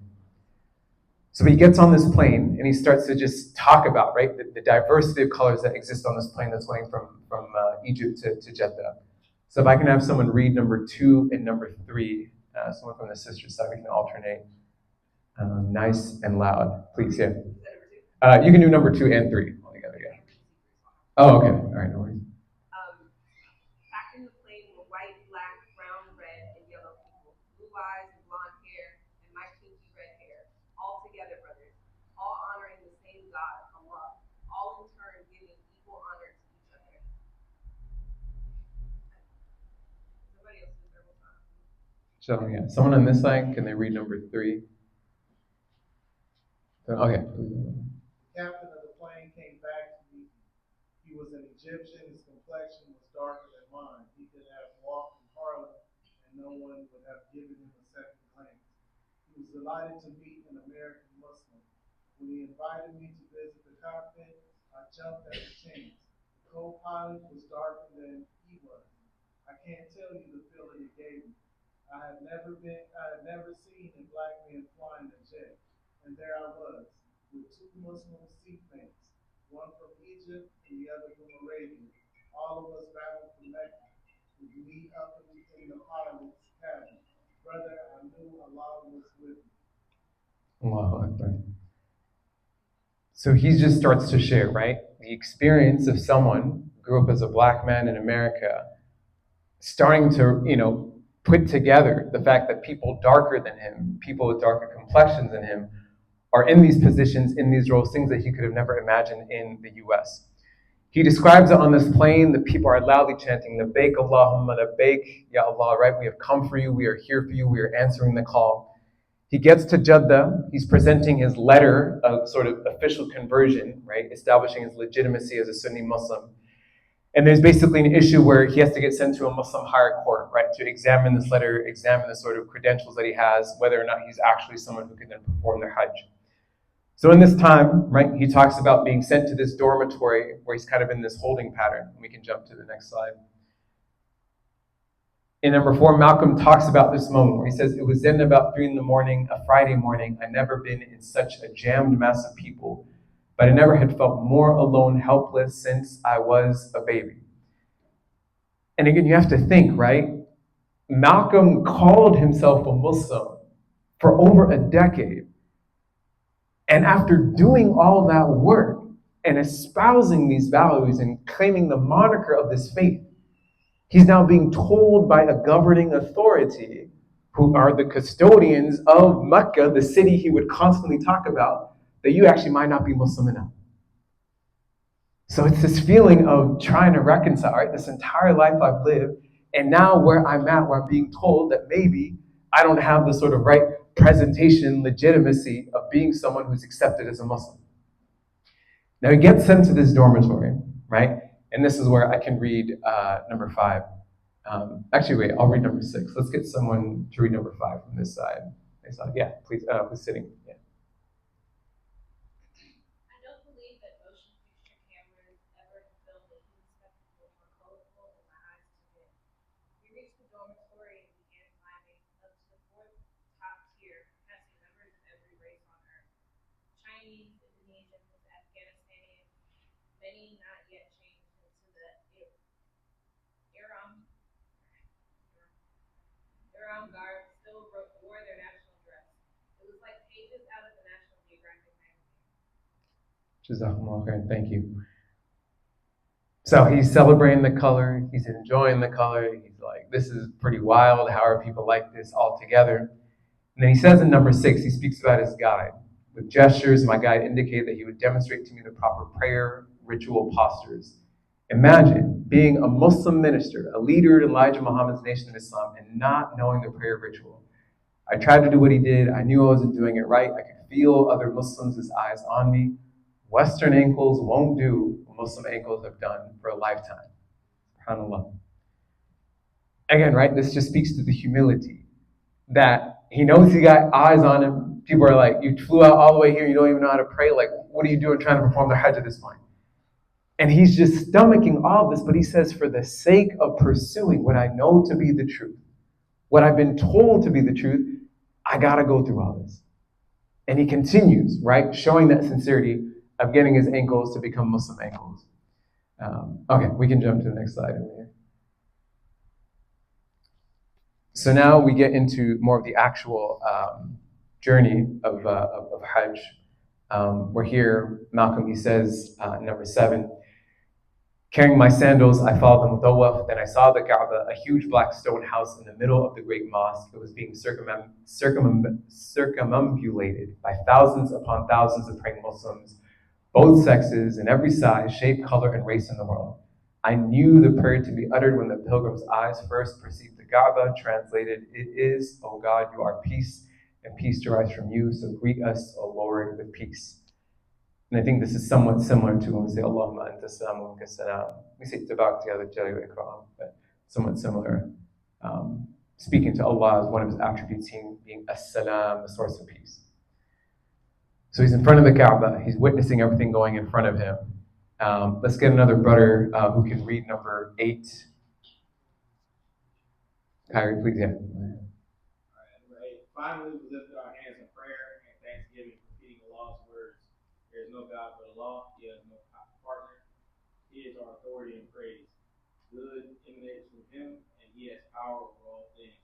So he gets on this plane and he starts to just talk about, right, the diversity of colors that exist on this plane that's going from Egypt to Jeddah. So if I can have someone read number 2 and number 3, someone from the sister side, we can alternate. Nice and loud, please, yeah. You can do number 2 and 3 altogether, yeah. Oh, okay, all right, no worries. Packed in the plane were white, black, brown, red, and yellow people, blue eyes and blonde hair, and my kinky red hair, all together, brothers, all honoring the same God, Allah, all in turn giving equal honor to each other. Somebody else is verbal time. So yeah, someone on this side, can they read number 3? So, okay. The captain of the plane came back to me. He was an Egyptian. His complexion was darker than mine. He could have walked in Harlem, and no one would have given him a second glance. He was delighted to meet an American Muslim. When he invited me to visit the cockpit, I jumped at the chance. The co-pilot was darker than he was. I can't tell you the feeling it gave me. I had never seen a black man flying a jet, and there I was, with two Muslim seatmates, one from Egypt and the other from Arabia. All of us bound for Mecca, with me up in the pilot's cabin. Brother, I knew Allah was with me. Allahu Akbar. So he just starts to share, right? The experience of someone who grew up as a black man in America, starting to, put together the fact that people darker than him, people with darker complexions than him, are in these positions, in these roles, things that he could have never imagined in the US. He describes it on this plane. The people are loudly chanting, Labbaik Allahumma labbaik, Ya Allah, right? We have come for you, we are here for you, we are answering the call. He gets to Jeddah, he's presenting his letter of sort of official conversion, right? Establishing his legitimacy as a Sunni Muslim. And there's basically an issue where he has to get sent to a Muslim higher court, right? To examine this letter, examine the sort of credentials that he has, whether or not he's actually someone who can then perform the Hajj. So in this time, right, he talks about being sent to this dormitory where he's kind of in this holding pattern. We can jump to the next slide. In number 4, Malcolm talks about this moment where he says, it was then about 3 a.m, a Friday morning. I'd never been in such a jammed mass of people, but I never had felt more alone, helpless since I was a baby. And again, you have to think, right? Malcolm called himself a Muslim for over a decade. And after doing all that work and espousing these values and claiming the moniker of this faith, he's now being told by a governing authority, who are the custodians of Mecca, the city he would constantly talk about, that you actually might not be Muslim enough. So it's this feeling of trying to reconcile, right? This entire life I've lived, and now where I'm at, where I'm being told that maybe I don't have the sort of right presentation, legitimacy of being someone who's accepted as a Muslim. Now he gets sent to this dormitory, right? And this is where I can read number 5. Actually, wait, I'll read number 6. Let's get someone to read number 5 from this side. Yeah, please, who's sitting? Yeah. I don't believe that motion picture cameras ever filmed a human spectacle more colorful than my eyes took in. We reached the dormitory and began climbing up to the 4th top tier, passing members of every race on Earth. Chinese, Indonesians, Afghanistanians, many not yet changed into the Iram garb still wore their national dress. It was like pages out of the National Geographic magazine. Jazakumullah khair, thank you. So he's celebrating the color, he's enjoying the color, he's like, this is pretty wild, how are people like this all together? And then he says in number 6, he speaks about his guide. With gestures, my guide indicated that he would demonstrate to me the proper prayer, ritual postures. Imagine being a Muslim minister, a leader in Elijah Muhammad's Nation of Islam, and not knowing the prayer ritual. I tried to do what he did. I knew I wasn't doing it right. I could feel other Muslims' eyes on me. Western ankles won't do what Muslim ankles have done for a lifetime. SubhanAllah. Again, right, this just speaks to the humility that he knows he got eyes on him. People are like, you flew out all the way here, you don't even know how to pray. Like, what are you doing trying to perform the Hajj at this point? And he's just stomaching all of this, but he says, for the sake of pursuing what I know to be the truth, what I've been told to be the truth, I gotta go through all this. And he continues, right, showing that sincerity of getting his ankles to become Muslim ankles. Okay, we can jump to the next slide over here. So now we get into more of the actual journey of Hajj. We're here, Malcolm, he says, number 7, carrying my sandals, I followed the Mutawaf. Then I saw the Kaaba, a huge black stone house in the middle of the great mosque. It was being circumambulated by thousands upon thousands of praying Muslims, both sexes, in every size, shape, color, and race in the world. I knew the prayer to be uttered when the pilgrim's eyes first perceived the Kaaba. Translated, it is, O God, you are peace, and peace derives from you, so greet us, O Lord, with peace. And I think this is somewhat similar to when we say Allahumma anta salam wa minka salam. We say tabak together, Jali wa ikram, but somewhat similar. Speaking to Allah as one of his attributes, being as-salam, the source of peace. So he's in front of the Kaaba. He's witnessing everything going in front of him. Let's get another brother who can read number 8. Kyrie, please, yeah. Finally, we lifted our hands in prayer and thanksgiving, repeating Allah's words. There is no God but Allah. He has no partner. He is our authority and praise. Good emanates from Him, and He has power over all things.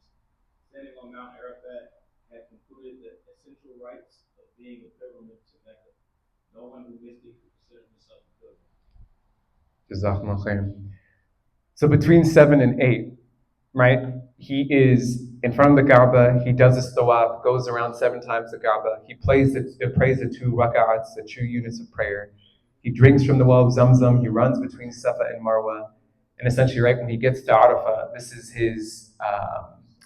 Standing on Mount Arafat had concluded the essential rites of being a pilgrimage to Mecca. No one who missed it could consider himself a pilgrim. Jazakumullah khair. So between 7 and 8, right? He is in front of the Kaaba. He does his tawaf, goes around 7 times the Kaaba. He prays the 2 rak'ats, the 2 units of prayer. He drinks from the well of Zamzam. He runs between Safa and Marwa. And essentially, right, when he gets to Arafah, this is his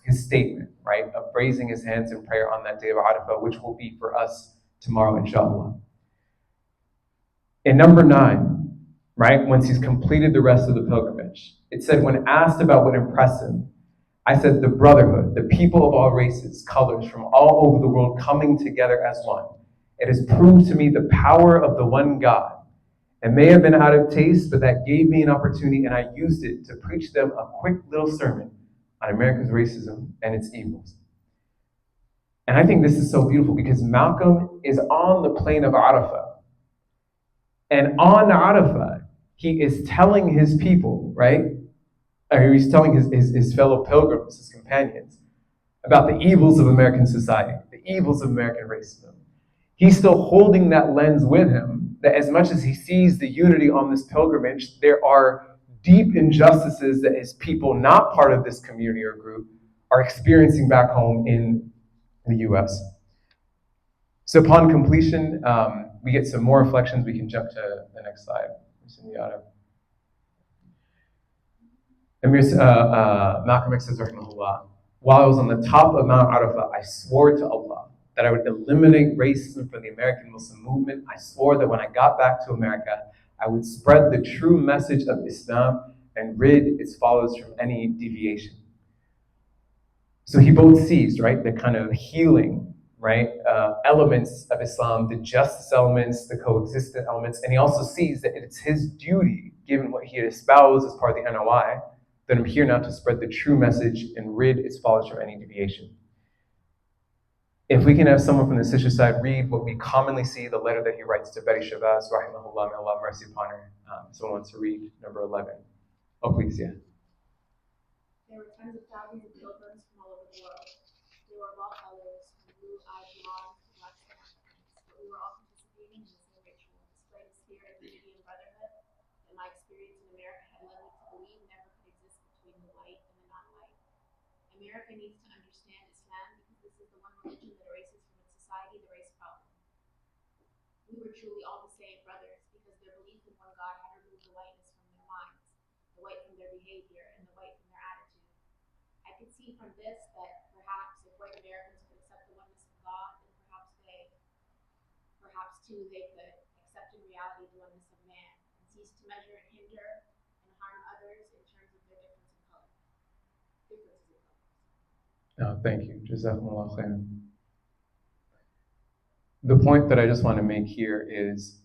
statement, right, of raising his hands in prayer on that day of Arafah, which will be for us tomorrow, inshallah. In number 9, right, once he's completed the rest of the pilgrimage, it said, when asked about what impressed him, I said, the brotherhood, the people of all races, colors from all over the world coming together as one. It has proved to me the power of the one God. It may have been out of taste, but that gave me an opportunity, and I used it to preach them a quick little sermon on America's racism and its evils. And I think this is so beautiful because Malcolm is on the plain of Arafah. And on Arafah, he is telling his people, right? Or he's telling his fellow pilgrims, his companions, about the evils of American society, the evils of American racism. He's still holding that lens with him, that as much as he sees the unity on this pilgrimage, there are deep injustices that his people, not part of this community or group, are experiencing back home in the US. So upon completion, we get some more reflections. We can jump to the next slide. Malcolm X says, rahimahullah, while I was on the top of Mount Arafah, I swore to Allah that I would eliminate racism from the American Muslim movement. I swore that when I got back to America, I would spread the true message of Islam and rid its followers from any deviation. So he both sees, right, the kind of healing, right, elements of Islam, the justice elements, the coexistent elements, and he also sees that it's his duty, given what he had espoused as part of the NOI, that I'm here now to spread the true message and rid its followers from any deviation. If we can have someone from the sister side read what we commonly see, the letter that he writes to Betty Shabazz, rahimahullah, may Allah have mercy upon her. Someone wants to read number 11. Oh, please, yeah. There were tens of thousands of pilgrims from all over the world. They were of all colors, from blue-eyed blondes to black Africans, but we were all participating in the same ritual, displaying the spirit of unity and brotherhood that my experience in America had led me to believe never could exist between the white and the non-white. America needs to understand Islam because this is the one religion that erases from its society the race problem. We were truly all the same brothers because their belief in one God had removed the whiteness from their minds, the white from their behavior, and the white from their attitude. I could see from this that perhaps if white Americans could accept the oneness of God, then perhaps too they could accept in reality the oneness of man and cease to measure and hinder and harm others in terms of their differences in color. Oh, thank you. Jazakumullah khair. The point that I just want to make here is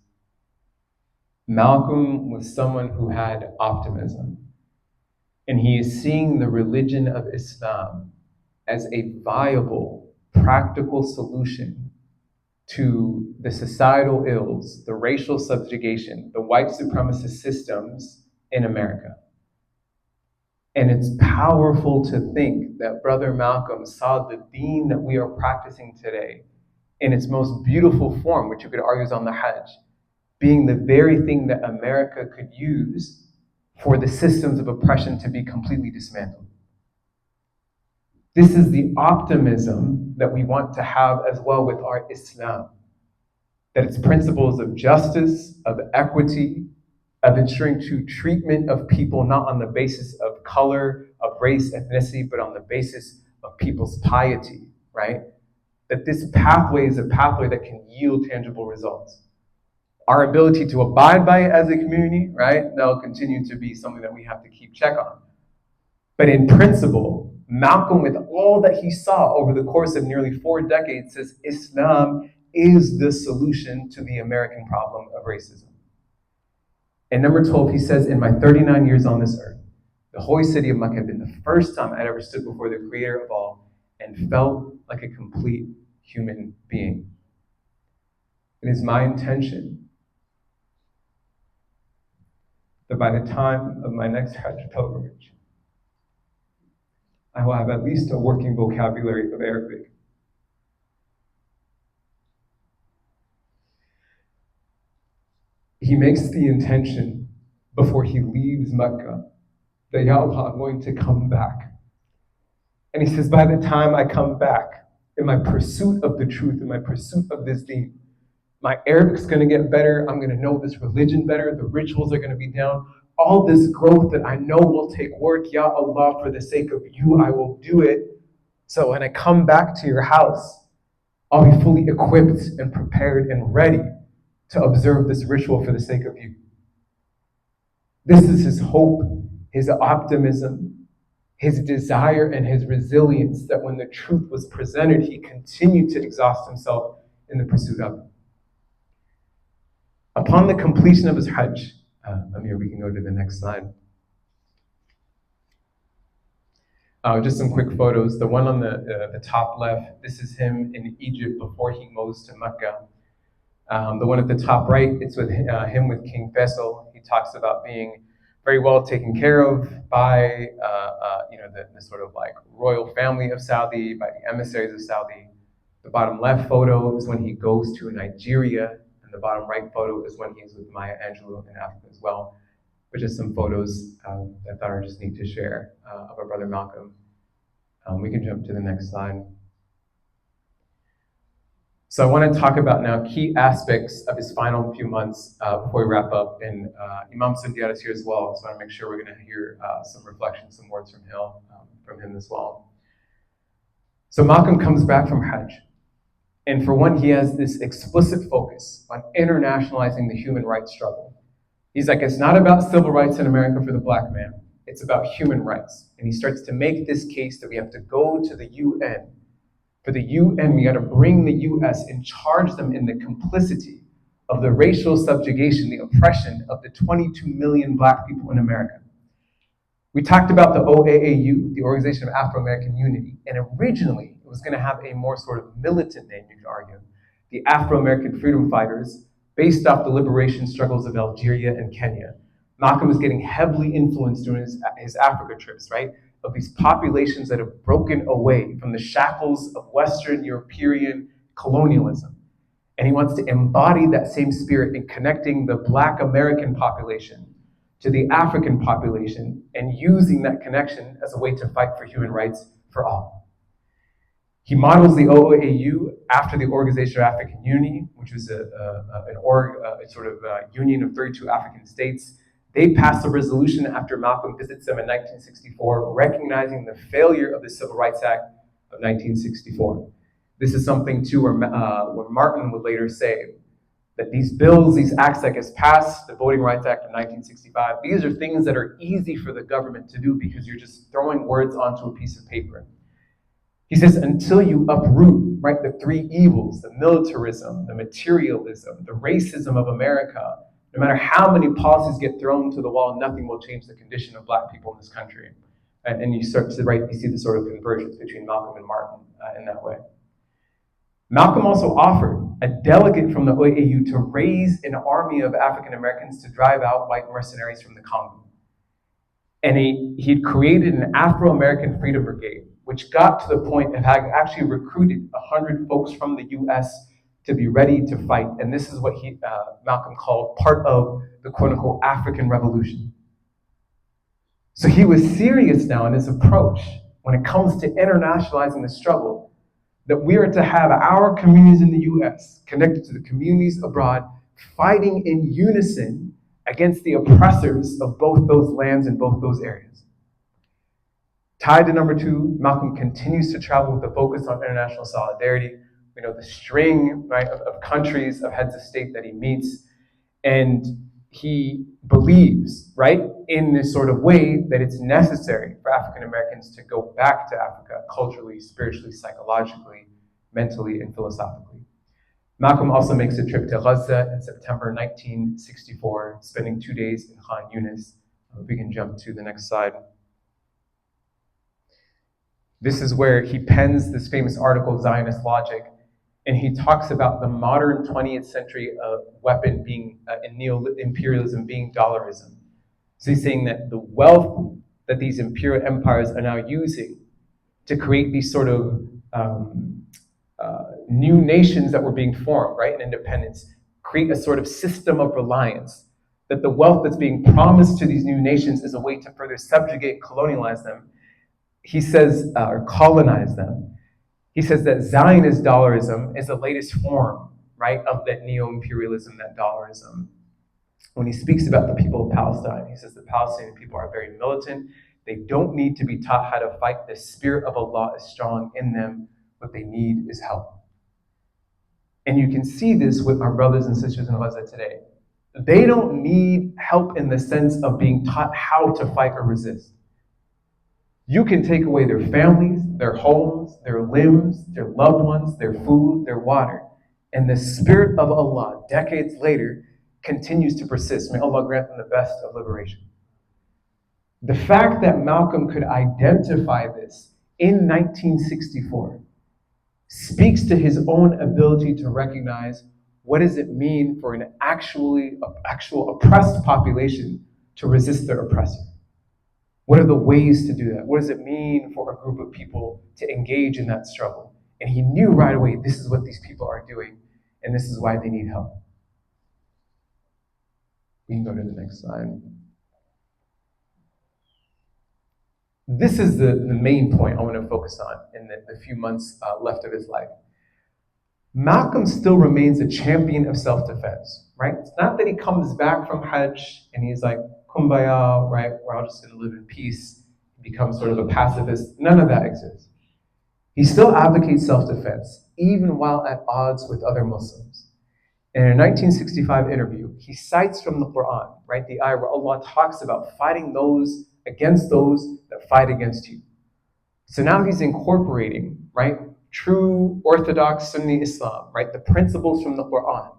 Malcolm was someone who had optimism. And he is seeing the religion of Islam as a viable, practical solution to the societal ills, the racial subjugation, the white supremacist systems in America. And it's powerful to think that Brother Malcolm saw the deen that we are practicing today in its most beautiful form, which you could argue is on the Hajj, being the very thing that America could use for the systems of oppression to be completely dismantled. This is the optimism that we want to have as well with our Islam, that its principles of justice, of equity, of ensuring true treatment of people not on the basis of color, of race, ethnicity, but on the basis of people's piety, right? That this pathway is a pathway that can yield tangible results. Our ability to abide by it as a community, right, that'll continue to be something that we have to keep check on. But in principle, Malcolm, with all that he saw over the course of nearly 4 decades, says Islam is the solution to the American problem of racism. And number 12, he says, in my 39 years on this earth, the holy city of Mecca had been the first time I'd ever stood before the creator of all and felt like a complete human being. It is my intention that by the time of my next Hajj pilgrimage, I will have at least a working vocabulary of Arabic. He makes the intention before he leaves Mecca that, Ya Allah, I'm going to come back. And he says, by the time I come back, in my pursuit of the truth, in my pursuit of this deen, my Arabic's going to get better. I'm going to know this religion better. The rituals are going to be down. All this growth that I know will take work, Ya Allah, for the sake of you, I will do it. So when I come back to your house, I'll be fully equipped and prepared and ready to observe this ritual for the sake of you. This is his hope, his optimism, his desire, and his resilience that when the truth was presented, he continued to exhaust himself in the pursuit of it. Upon the completion of his Hajj, Amir, we can go to the next slide. Just some quick photos. The one on the top left, this is him in Egypt before he goes to Mecca. The one at the top right, it's with him with King Faisal. He talks about being very well taken care of by the sort of like royal family of Saudi, by the emissaries of Saudi. The bottom left photo is when he goes to Nigeria, and the bottom right photo is when he's with Maya Angelou in Africa as well. But just some photos that I thought are just neat to share of our brother Malcolm. We can jump to the next slide. So I want to talk about now key aspects of his final few months before we wrap up. And Imam Sundiata is here as well, so I want to make sure we're going to hear some reflections, some words from him as well. So Malcolm comes back from Hajj. And for one, he has this explicit focus on internationalizing the human rights struggle. He's like, it's not about civil rights in America for the black man. It's about human rights. And he starts to make this case that we have to go to the UN. For the UN, we got to bring the US and charge them in the complicity of the racial subjugation, the oppression of the 22 million black people in America. We talked about the OAAU, the Organization of Afro-American Unity, and originally it was going to have a more sort of militant name, you could argue, the Afro-American Freedom Fighters, based off the liberation struggles of Algeria and Kenya. Malcolm was getting heavily influenced during his Africa trips, right? Of these populations that have broken away from the shackles of Western European colonialism. And he wants to embody that same spirit in connecting the Black American population to the African population and using that connection as a way to fight for human rights for all. He models the OAAU after the Organization of African Unity, which was a union of 32 African states. They passed a resolution after Malcolm visits them in 1964, recognizing the failure of the Civil Rights Act of 1964. This is something, too, where Martin would later say that these bills, these acts that gets passed, the Voting Rights Act of 1965, these are things that are easy for the government to do because you're just throwing words onto a piece of paper. He says, until you uproot, right, the three evils, the militarism, the materialism, the racism of America, no matter how many policies get thrown to the wall, nothing will change the condition of black people in this country. And you start to, right, you see the sort of convergence between Malcolm and Martin in that way. Malcolm also offered a delegate from the OAU to raise an army of African Americans to drive out white mercenaries from the Congo. And he'd created an Afro-American Freedom Brigade, which got to the point of having actually recruited 100 folks from the US to be ready to fight. And this is what Malcolm called part of the quote-unquote African Revolution. So he was serious now in his approach when it comes to internationalizing the struggle, that we are to have our communities in the US connected to the communities abroad, fighting in unison against the oppressors of both those lands and both those areas. Tied to number 2, Malcolm continues to travel with the focus on international solidarity. We know the string, right, of countries, of heads of state that he meets. And he believes, right, in this sort of way that it's necessary for African Americans to go back to Africa culturally, spiritually, psychologically, mentally, and philosophically. Malcolm also makes a trip to Gaza in September 1964, spending 2 days in Khan Yunis. We can jump to the next slide. This is where he pens this famous article, Zionist Logic, and he talks about the modern 20th century weapon being, in neo-imperialism, being dollarism. So he's saying that the wealth that these imperial empires are now using to create these sort of new nations that were being formed, right, in independence, create a sort of system of reliance, that the wealth that's being promised to these new nations is a way to further subjugate, colonialize them. He says, or colonize them. He says that Zionist dollarism is the latest form, right, of that neo-imperialism, that dollarism. When he speaks about the people of Palestine, he says the Palestinian people are very militant. They don't need to be taught how to fight. The spirit of Allah is strong in them. What they need is help. And you can see this with our brothers and sisters in Gaza today. They don't need help in the sense of being taught how to fight or resist. You can take away their families, their homes, their limbs, their loved ones, their food, their water. And the spirit of Allah, decades later, continues to persist. May Allah grant them the best of liberation. The fact that Malcolm could identify this in 1964 speaks to his own ability to recognize what does it mean for an actual oppressed population to resist their oppressor. What are the ways to do that? What does it mean for a group of people to engage in that struggle? And he knew right away, this is what these people are doing, and this is why they need help. We can go to the next slide. This is the main point I want to focus on in the few months left of his life. Malcolm still remains a champion of self-defense, right? It's not that he comes back from Hajj and he's like, kumbaya, right? We're all just going to live in peace, become sort of a pacifist. None of that exists. He still advocates self-defense, even while at odds with other Muslims. In a 1965 interview, he cites from the Quran, right, the ayah where Allah talks about fighting those against those that fight against you. So now he's incorporating, right, true Orthodox Sunni Islam, right, the principles from the Quran,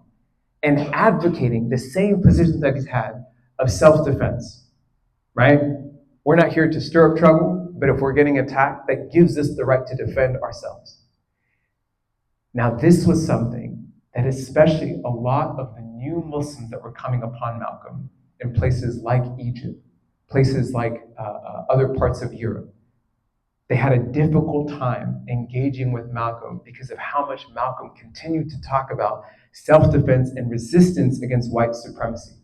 and advocating the same positions that he's had of self-defense, right? We're not here to stir up trouble, but if we're getting attacked, that gives us the right to defend ourselves. Now, this was something that especially a lot of the new Muslims that were coming upon Malcolm in places like Egypt, places like other parts of Europe, they had a difficult time engaging with Malcolm because of how much Malcolm continued to talk about self-defense and resistance against white supremacy.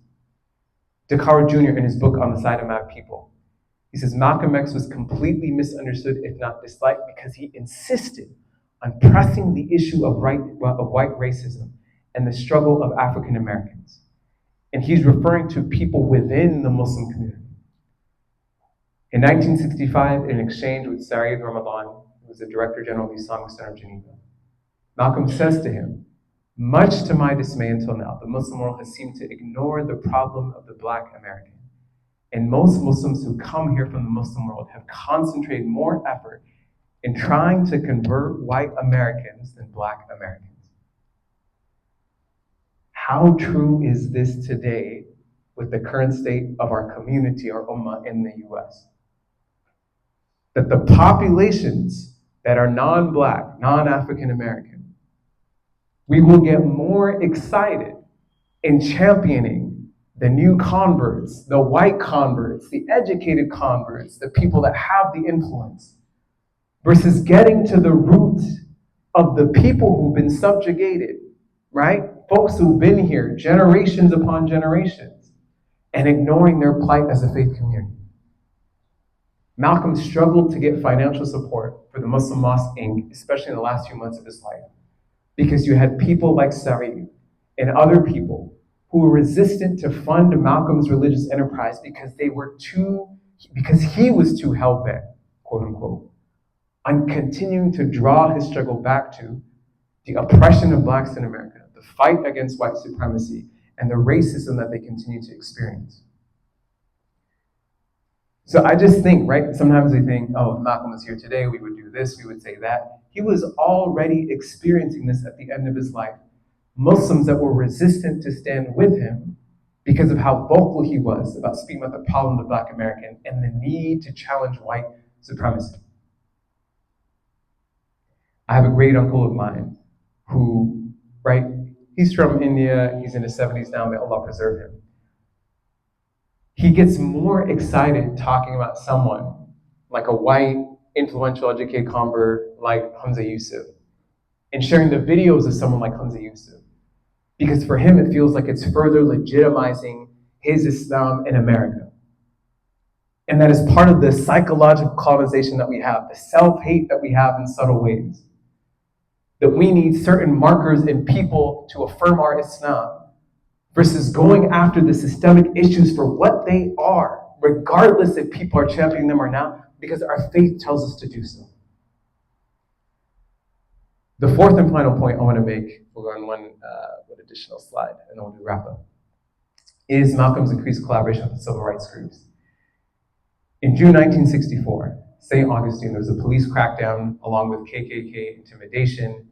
Dakar Jr. in his book On the Side of Mad People, he says Malcolm X was completely misunderstood, if not disliked, because he insisted on pressing the issue of white racism and the struggle of African Americans. And he's referring to people within the Muslim community. In 1965, in an exchange with Saeed Ramadan, who was the Director General of the Islamic Center of Geneva, Malcolm says to him, "Much to my dismay until now, the Muslim world has seemed to ignore the problem of the Black American. And most Muslims who come here from the Muslim world have concentrated more effort in trying to convert white Americans than Black Americans." How true is this today with the current state of our community, our ummah in the US? That the populations that are non-Black, non-African American, we will get more excited in championing the new converts, the white converts, the educated converts, the people that have the influence, versus getting to the root of the people who've been subjugated, right? Folks who've been here generations upon generations and ignoring their plight as a faith community. Malcolm struggled to get financial support for the Muslim Mosque Inc., especially in the last few months of his life, because you had people like Saeed and other people who were resistant to fund Malcolm's religious enterprise because he was too hell-bent, quote unquote, on continuing to draw his struggle back to the oppression of Blacks in America, the fight against white supremacy, and the racism that they continue to experience. So I just think, right, sometimes we think, oh, if Malcolm was here today, we would do this, we would say that. He was already experiencing this at the end of his life Muslims that were resistant to stand with him because of how vocal he was about speaking about the problem of the Black American and the need to challenge white supremacy. I have a great uncle of mine who, right, he's from India, he's in his 70s now, may Allah preserve him. He gets more excited talking about someone like a white, influential, educated convert like Hamza Yusuf and sharing the videos of someone like Hamza Yusuf. Because for him, it feels like it's further legitimizing his Islam in America. And that is part of the psychological colonization that we have, the self-hate that we have in subtle ways. That we need certain markers in people to affirm our Islam versus going after the systemic issues for what they are, regardless if people are championing them or not, because our faith tells us to do so. The fourth and final point I want to make, we'll go on one additional slide, and then we'll do wrap up, is Malcolm's increased collaboration with the civil rights groups. In June 1964, St. Augustine, there was a police crackdown along with KKK intimidation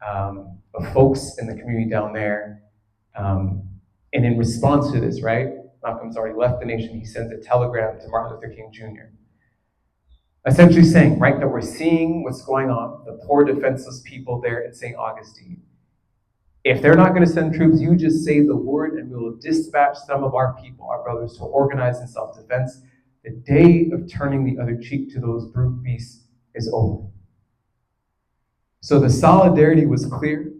of folks in the community down there. And in response to this, right, Malcolm's already left the nation, he sends a telegram to Martin Luther King Jr. Essentially saying, right, that we're seeing what's going on, the poor defenseless people there in St. Augustine. If they're not going to send troops, you just say the word and we will dispatch some of our people, our brothers, to organize in self-defense. The day of turning the other cheek to those brute beasts is over. So the solidarity was clear.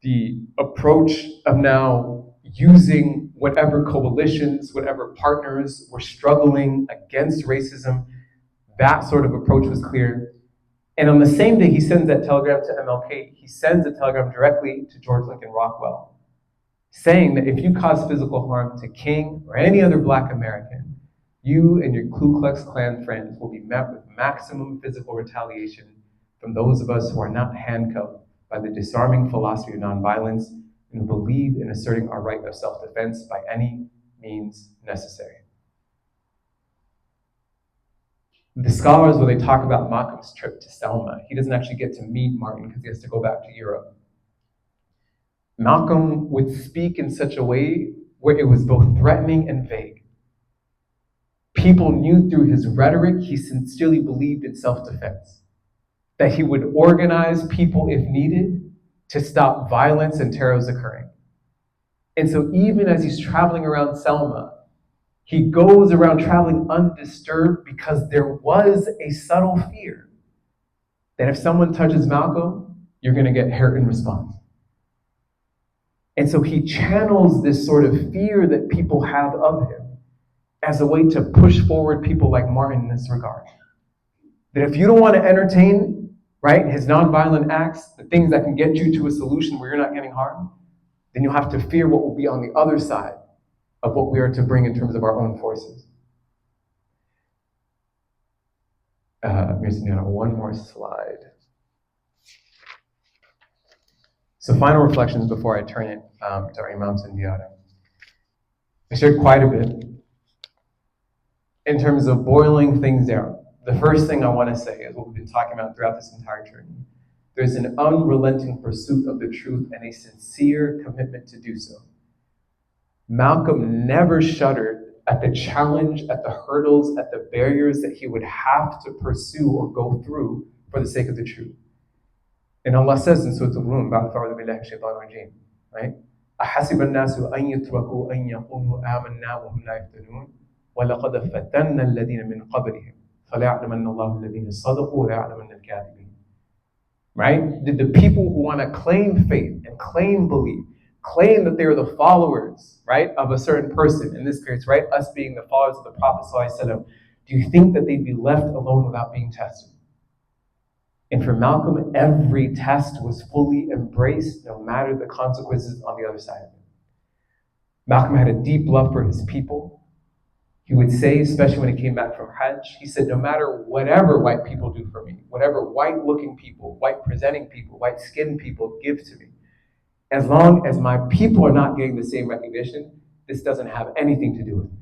The approach of now using whatever coalitions, whatever partners were struggling against racism, that sort of approach was clear. And on the same day he sends that telegram to MLK, he sends a telegram directly to George Lincoln Rockwell, saying that if you cause physical harm to King or any other Black American, you and your Ku Klux Klan friends will be met with maximum physical retaliation from those of us who are not handcuffed by the disarming philosophy of nonviolence and who believe in asserting our right of self-defense by any means necessary. The scholars, when they talk about Malcolm's trip to Selma, he doesn't actually get to meet Martin because he has to go back to Europe. Malcolm would speak in such a way where it was both threatening and vague. People knew through his rhetoric he sincerely believed in self-defense, that he would organize people if needed to stop violence and terrors occurring. And so even as he's traveling around Selma, he goes around traveling undisturbed because there was a subtle fear that if someone touches Malcolm, you're going to get hurt in response. And so he channels this sort of fear that people have of him as a way to push forward people like Martin in this regard. That if you don't want to entertain, right, his nonviolent acts, the things that can get you to a solution where you're not getting harmed, then you'll have to fear what will be on the other side of what we are to bring in terms of our own forces. Amir Sundiata, one more slide. So final reflections before I turn it to our Imam Sundiata. I shared quite a bit in terms of boiling things down. The first thing I want to say is what we've been talking about throughout this entire journey. There's an unrelenting pursuit of the truth and a sincere commitment to do so. Malcolm never shuddered at the challenge, at the hurdles, at the barriers that he would have to pursue or go through for the sake of the truth. And Allah says in Surah Al-Rum, right? أَحَسِبَ النَّاسُ أَن يُتْرَكُوا أَن يَقُولُوا آمَنَّا وَهُمْ لَا يَفْتَنُونَ وَلَقَدْ فَتَنَّا الَّذِينَ مِنْ قَبْلِهِمْ فَلَيَعْلَمَنَّ اللَّهُ الَّذِينَ صَدَقُوا وَلَيَعْلَمَنَّ الْكَاذِبِينَ. Right? Did the people who want to claim faith and claim belief, claim that they are the followers, right, of a certain person, in this case, right, us being the followers of the Prophet ﷺ, do you think that they'd be left alone without being tested? And for Malcolm, every test was fully embraced, no matter the consequences on the other side of it. Malcolm had a deep love for his people. He would say, especially when he came back from Hajj, he said, no matter whatever white people do for me, whatever white-looking people, white-presenting people, white-skinned people give to me, as long as my people are not getting the same recognition, this doesn't have anything to do with me.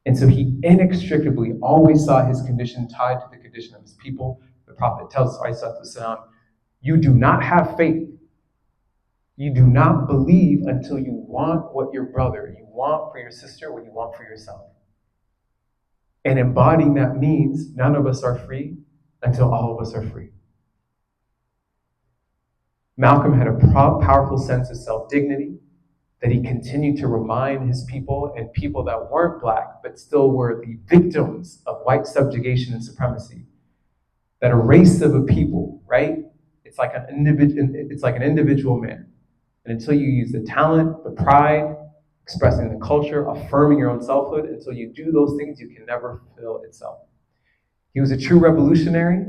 And so he inextricably always saw his condition tied to the condition of his people. The Prophet tells us, you do not have faith. You do not believe until you want what your brother, you want for your sister, what you want for yourself. And embodying that means none of us are free until all of us are free. Malcolm had a powerful sense of self-dignity that he continued to remind his people and people that weren't black, but still were the victims of white subjugation and supremacy. That a race of a people, right? It's like an individual man. And until you use the talent, the pride, expressing the culture, affirming your own selfhood, until you do those things, you can never fulfill itself. He was a true revolutionary,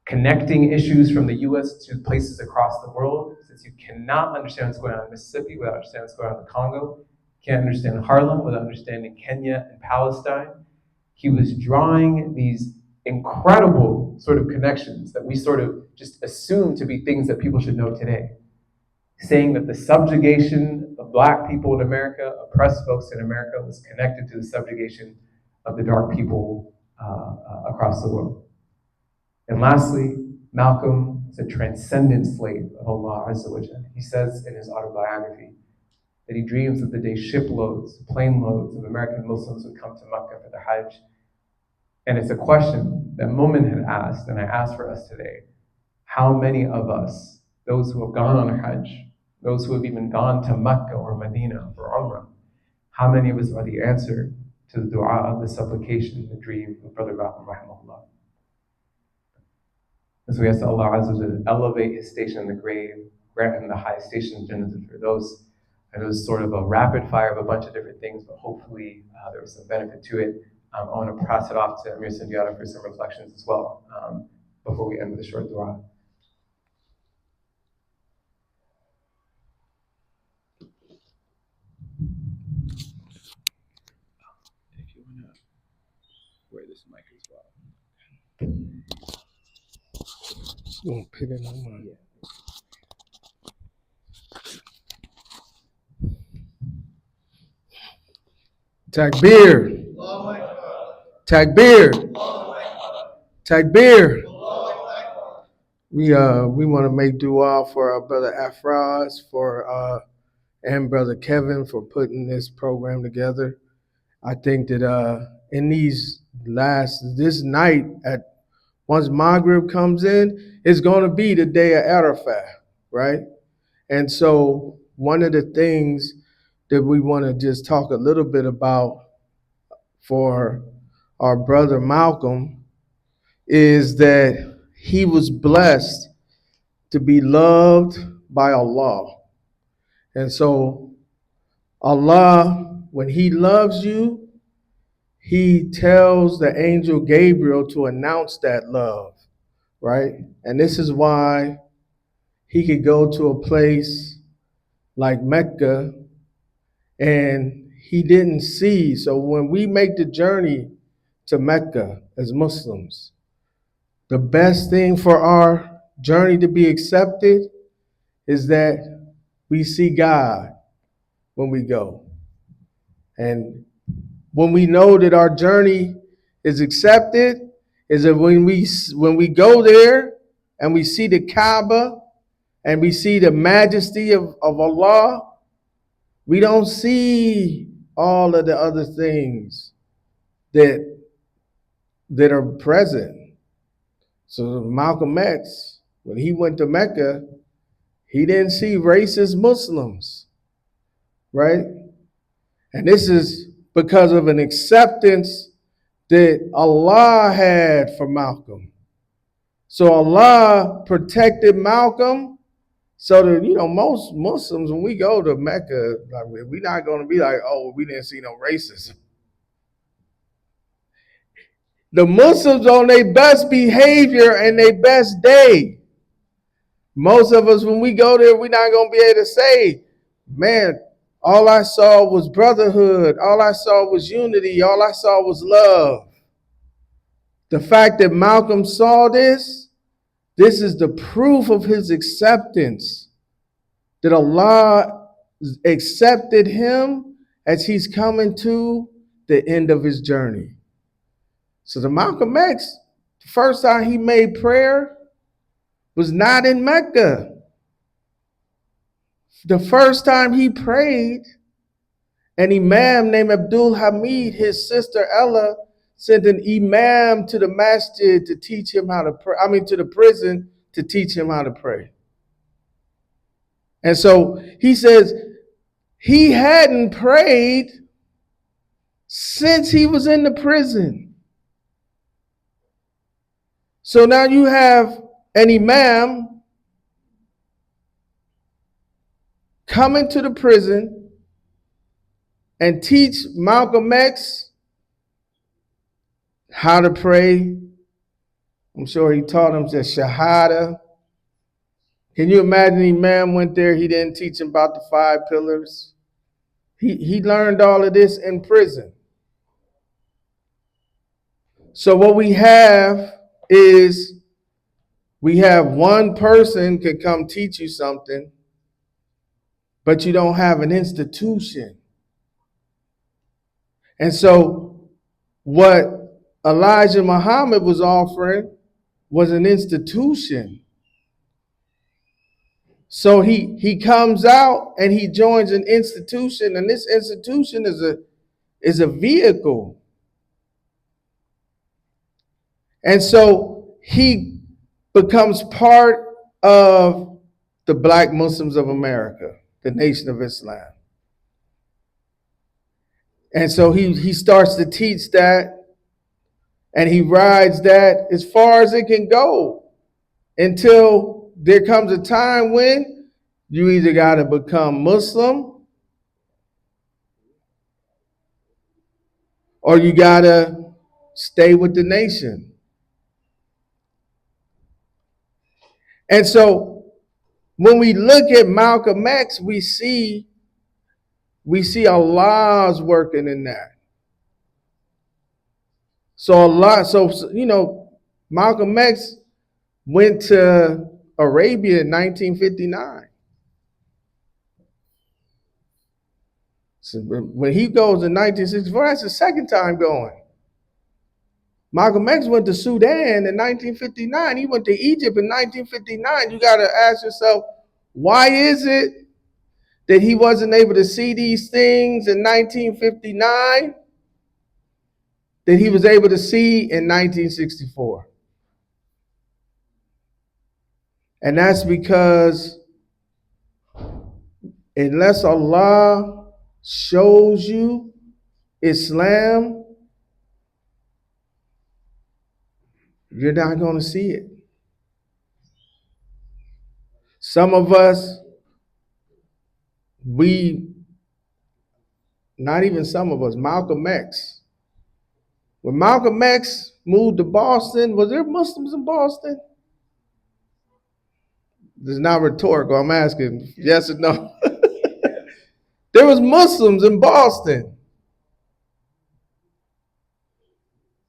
connecting issues from the US to places across the world, since you cannot understand what's going on in Mississippi without understanding what's going on in the Congo. You can't understand Harlem without understanding Kenya and Palestine. He was drawing these incredible sort of connections that we sort of just assume to be things that people should know today. Saying that the subjugation of black people in America, oppressed folks in America, was connected to the subjugation of the dark people across the world. And lastly, Malcolm is a transcendent slave of Allah Azza wa Jalla. He says in his autobiography that he dreams of the day shiploads, plane loads of American Muslims would come to Mecca for the Hajj. And it's a question that Momin had asked, and I ask for us today. How many of us, those who have gone on a Hajj, those who have even gone to Mecca or Medina for Umrah, how many of us are the answer to the dua, the supplication, the dream of Brother Malcolm rahimahullah? As we ask Allah Azza wa Jalla to elevate his station in the grave, grant him the highest station in Jannah for those. And it was sort of a rapid fire of a bunch of different things, but hopefully there was some benefit to it. I want to pass it off to Amir Sundiata for some reflections as well before we end with a short dua. If you want to wear this mic as well. You won't put it on mine. Yeah. Takbir. Takbir. Takbir. We want to make dua for our brother Afraz and brother Kevin for putting this program together. I think that in this night once Maghrib comes in, it's going to be the day of Arafat, right? And so one of the things that we want to just talk a little bit about for our brother Malcolm is that he was blessed to be loved by Allah. And so Allah, when he loves you, he tells the angel Gabriel to announce that love, right? And this is why he could go to a place like Mecca and he didn't see. So when we make the journey to Mecca as Muslims, the best thing for our journey to be accepted is that we see God when we go. And when we know that our journey is accepted, is that when we go there and we see the Kaaba and we see the majesty of Allah, we don't see all of the other things that are present. So Malcolm X, when he went to Mecca, he didn't see racist Muslims, right? And this is because of an acceptance that Allah had for Malcolm. So Allah protected Malcolm so that, most Muslims, when we go to Mecca, we're not going to be like, oh, we didn't see no racism. The Muslims on their best behavior and their best day. Most of us, when we go there, we're not going to be able to say, man, all I saw was brotherhood. All I saw was unity. All I saw was love. The fact that Malcolm saw this is the proof of his acceptance, that Allah accepted him as he's coming to the end of his journey. So the Malcolm X, the first time he made prayer was not in Mecca. The first time he prayed, an imam named Abdul Hamid, his sister Ella, sent an imam to the masjid to teach him how to pray. I mean, to the prison to teach him how to pray. And so he says he hadn't prayed since he was in the prison. So now you have an imam coming to the prison and teach Malcolm X how to pray. I'm sure he taught him the Shahada. Can you imagine the imam went there, he didn't teach him about the 5 pillars? He learned all of this in prison. So what we have is we have one person can come teach you something, but you don't have an institution. And so what Elijah Muhammad was offering was an institution. So he comes out and he joins an institution, and this institution is a vehicle. And so he becomes part of the Black Muslims of America, the Nation of Islam. And so he starts to teach that, and he rides that as far as it can go until there comes a time when you either got to become Muslim or you got to stay with the nation. And so when we look at Malcolm X, we see Allah's working in that. So Malcolm X went to Arabia in 1959. So when he goes in 1964, that's the second time going. Malcolm X went to Sudan in 1959. He went to Egypt in 1959. You got to ask yourself, why is it that he wasn't able to see these things in 1959 that he was able to see in 1964? And that's because unless Allah shows you Islam, you're not going to see it. Some of us, not even some of us, Malcolm X. When Malcolm X moved to Boston, was there Muslims in Boston? This is not rhetorical, I'm asking yes or no. There was Muslims in Boston.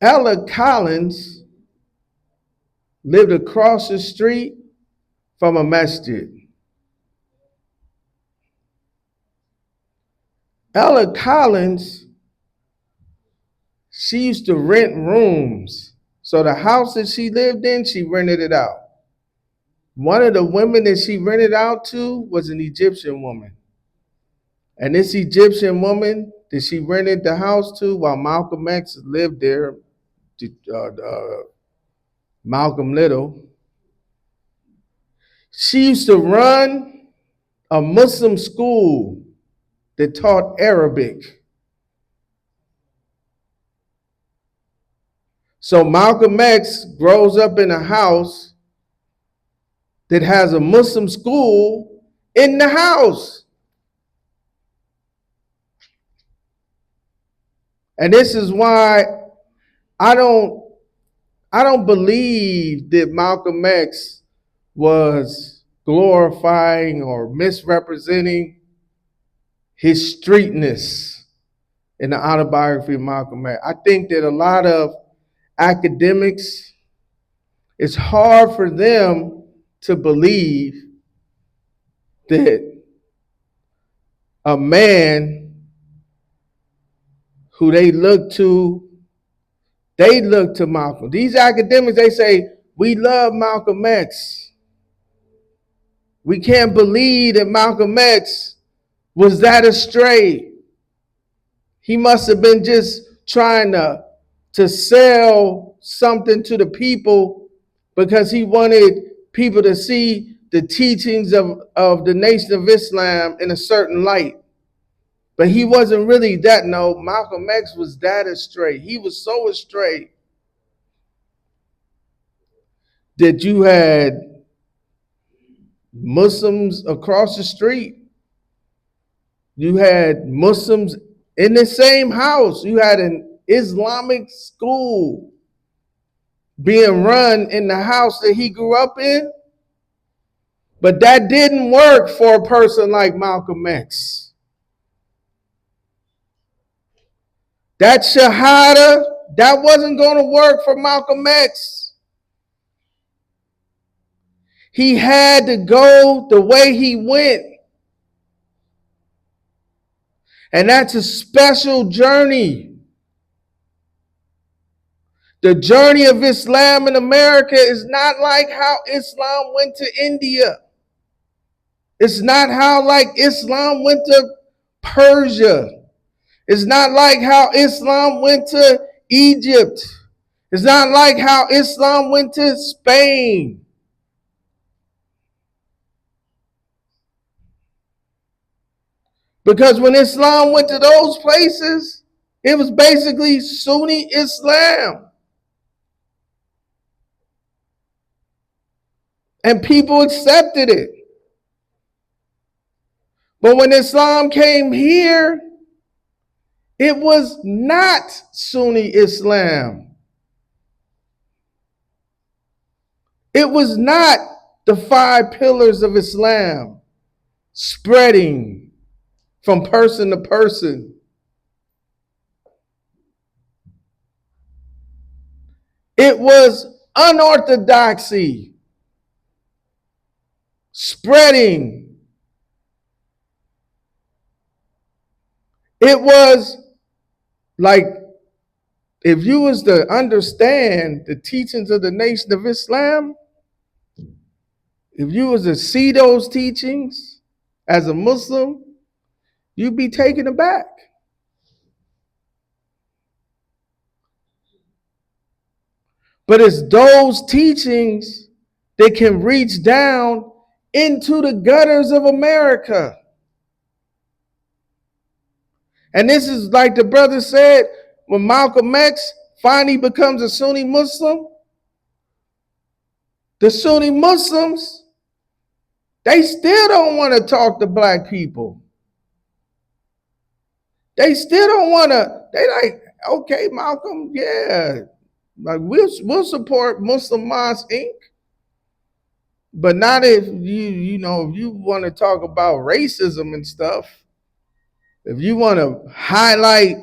Ella Collins lived across the street from a masjid. Ella Collins, she used to rent rooms. So the house that she lived in, she rented it out. One of the women that she rented out to was an Egyptian woman. And this Egyptian woman that she rented the house to while Malcolm X lived there, Malcolm Little, she used to run a Muslim school that taught Arabic. So Malcolm X grows up in a house that has a Muslim school in the house. And this is why I don't believe that Malcolm X was glorifying or misrepresenting his streetness in the autobiography of Malcolm X. I think that a lot of academics, it's hard for them to believe that a man who they look to Malcolm. These academics, they say, we love Malcolm X. We can't believe that Malcolm X was that astray. He must have been just trying to sell something to the people because he wanted people to see the teachings of the Nation of Islam in a certain light. But he wasn't really that. No, Malcolm X was that astray. He was so astray that you had Muslims across the street. You had Muslims in the same house. You had an Islamic school being run in the house that he grew up in. But that didn't work for a person like Malcolm X. That Shahada, that wasn't going to work for Malcolm X. He had to go the way he went. And that's a special journey. The journey of Islam in America is not like how Islam went to India. It's not how like Islam went to Persia. It's not like how Islam went to Egypt. It's not like how Islam went to Spain. Because when Islam went to those places, it was basically Sunni Islam. And people accepted it. But when Islam came here, it was not Sunni Islam. It was not the 5 pillars of Islam spreading from person to person. It was unorthodoxy spreading. It was like, if you was to understand the teachings of the Nation of Islam, if you was to see those teachings as a Muslim, you'd be taken aback. But it's those teachings that can reach down into the gutters of America. And this is like the brother said, when Malcolm X finally becomes a Sunni Muslim, the Sunni Muslims, they still don't want to talk to black people. They still don't want to, they like, okay, Malcolm, yeah, like we'll support Muslim Mosque Inc. But not if if you want to talk about racism and stuff, if you want to highlight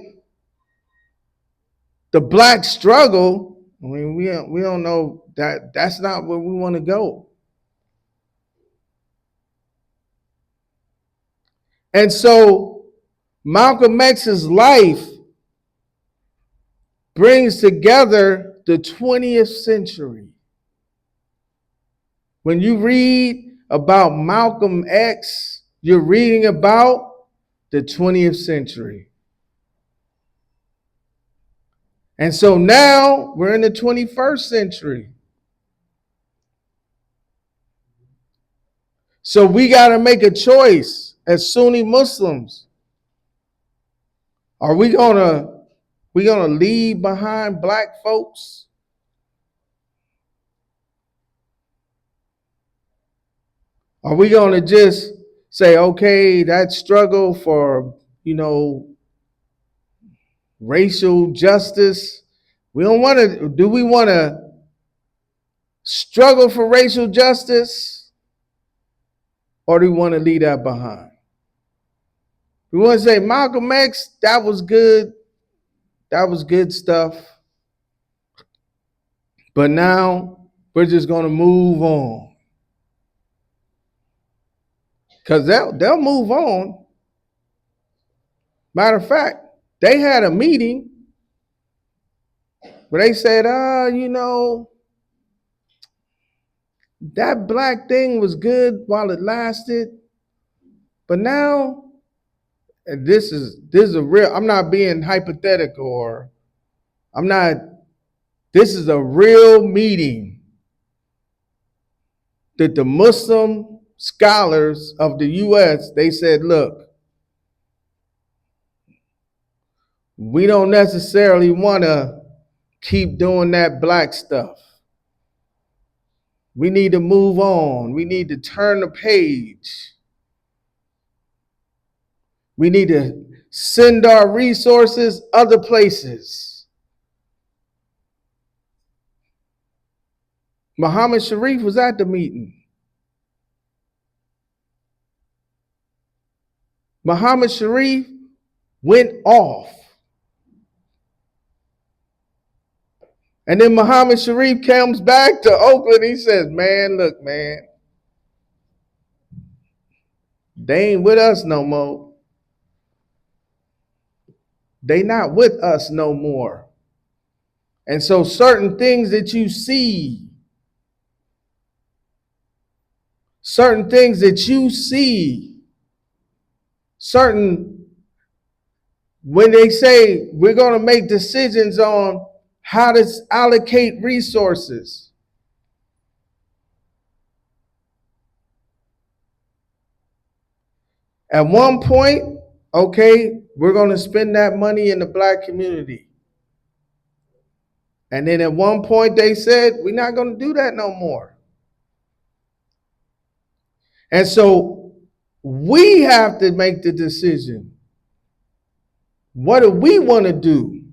the black struggle, I mean, we don't know that's not where we want to go. And so Malcolm X's life brings together the 20th century. When you read about Malcolm X, you're reading about the 20th century. And so now we're in the 21st century. So we got to make a choice as Sunni Muslims. Are we gonna leave behind black folks? Are we gonna just say, okay, that struggle for, racial justice, we don't want to, do we want to struggle for racial justice, or do we want to leave that behind? We want to say, Malcolm X, that was good stuff, but now we're just going to move on. Because they'll move on. Matter of fact, they had a meeting where they said, that black thing was good while it lasted, but now, and this is a real, I'm not being hypothetical, or I'm not, this is a real meeting that the Muslim scholars of the US, they said, look, we don't necessarily want to keep doing that black stuff. We need to move on. We need to turn the page. We need to send our resources other places. Muhammad Sharif was at the meeting. Muhammad Sharif went off. And then Muhammad Sharif comes back to Oakland. He says, man, look, man, they ain't with us no more. They not with us no more. And so certain things that you see, certain, when they say we're going to make decisions on how to allocate resources, at one point, okay, we're going to spend that money in the black community. And then at one point they said, we're not going to do that no more. And so we have to make the decision. What do we want to do?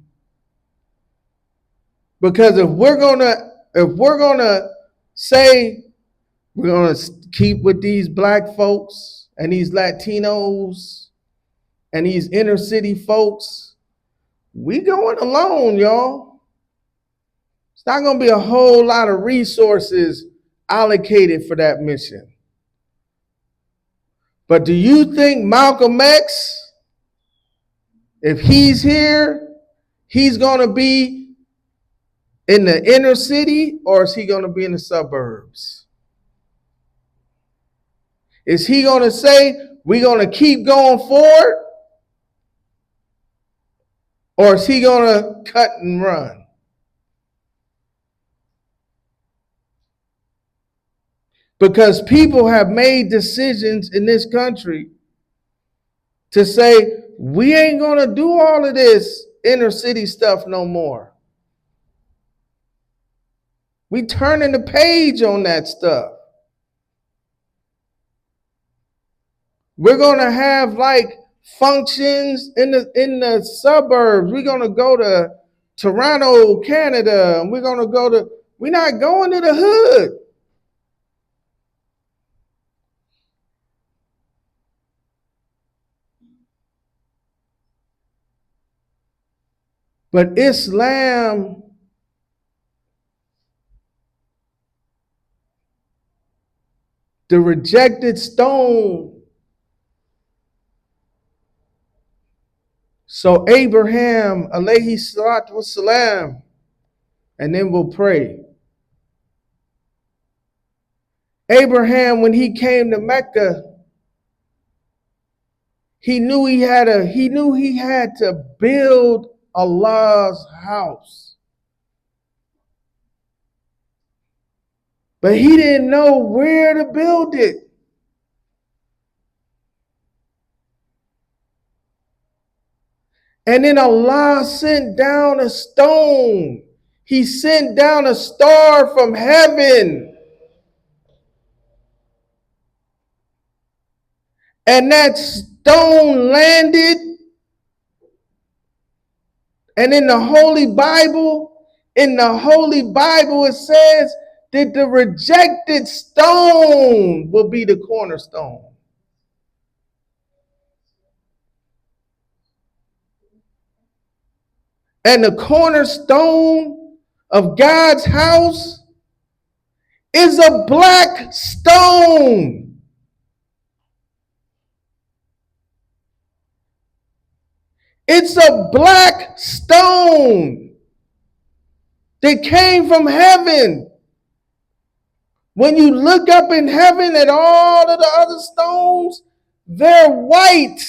Because if we're going to say we're going to keep with these black folks and these Latinos and these inner city folks, we going alone, y'all. It's not going to be a whole lot of resources allocated for that mission. But do you think Malcolm X, if he's here, he's going to be in the inner city, or is he going to be in the suburbs? Is he going to say, we're going to keep going forward? Or is he going to cut and run? Because people have made decisions in this country to say, we ain't going to do all of this inner city stuff no more. We turning the page on that stuff. We're going to have like functions in the suburbs. We're going to go to Toronto, Canada, and we're not going to the hood. But Islam, the rejected stone. So Abraham, alayhi salatu wasalam, and then we'll pray. Abraham, when he came to Mecca, he knew he had to build Allah's house. But he didn't know where to build it. And then Allah sent down a stone. He sent down a star from heaven. And that stone landed. And in the Holy Bible, it says that the rejected stone will be the cornerstone. And the cornerstone of God's house is a black stone. It's a black stone that came from heaven. When you look up in heaven at all of the other stones, they're white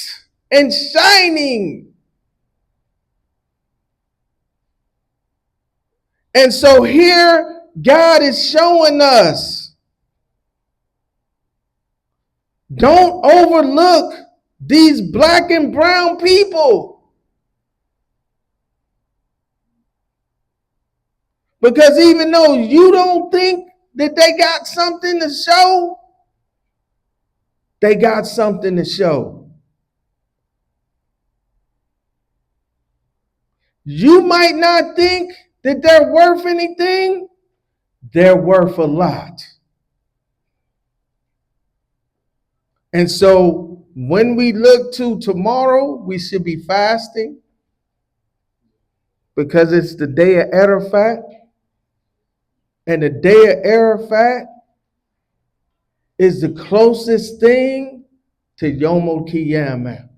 and shining. And so here, God is showing us, don't overlook these black and brown people. Because even though you don't think that they got something to show, they got something to show. You might not think that they're worth anything. They're worth a lot. And so when we look to tomorrow, we should be fasting because it's the day of Arafat. And the day of Arafat is the closest thing to Yom Kippur.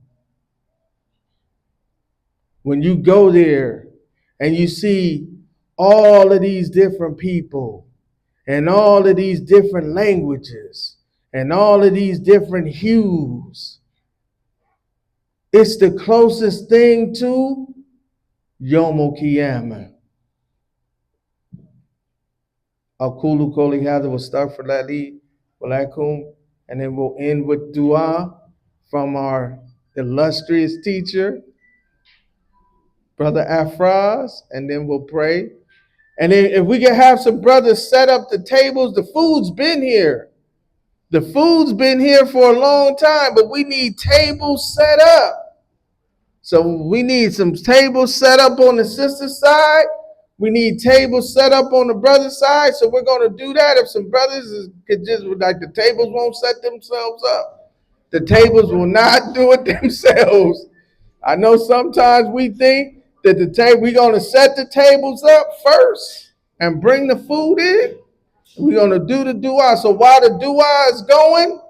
When you go there and you see all of these different people and all of these different languages and all of these different hues, it's the closest thing to Yom Kippur. Aqulu Koli Hada will start for Lali, Walakum, and then we'll end with dua from our illustrious teacher, Brother Afraz, and then we'll pray. And then if we can have some brothers set up the tables, the food's been here. The food's been here for a long time, but we need tables set up. So we need some tables set up on the sister side. We need tables set up on the brother side. So we're going to do that. If some brothers could just, like, the tables won't set themselves up. The tables will not do it themselves. I know sometimes we think that we're going to set the tables up first and bring the food in. We're going to do the dua. So while the dua is going,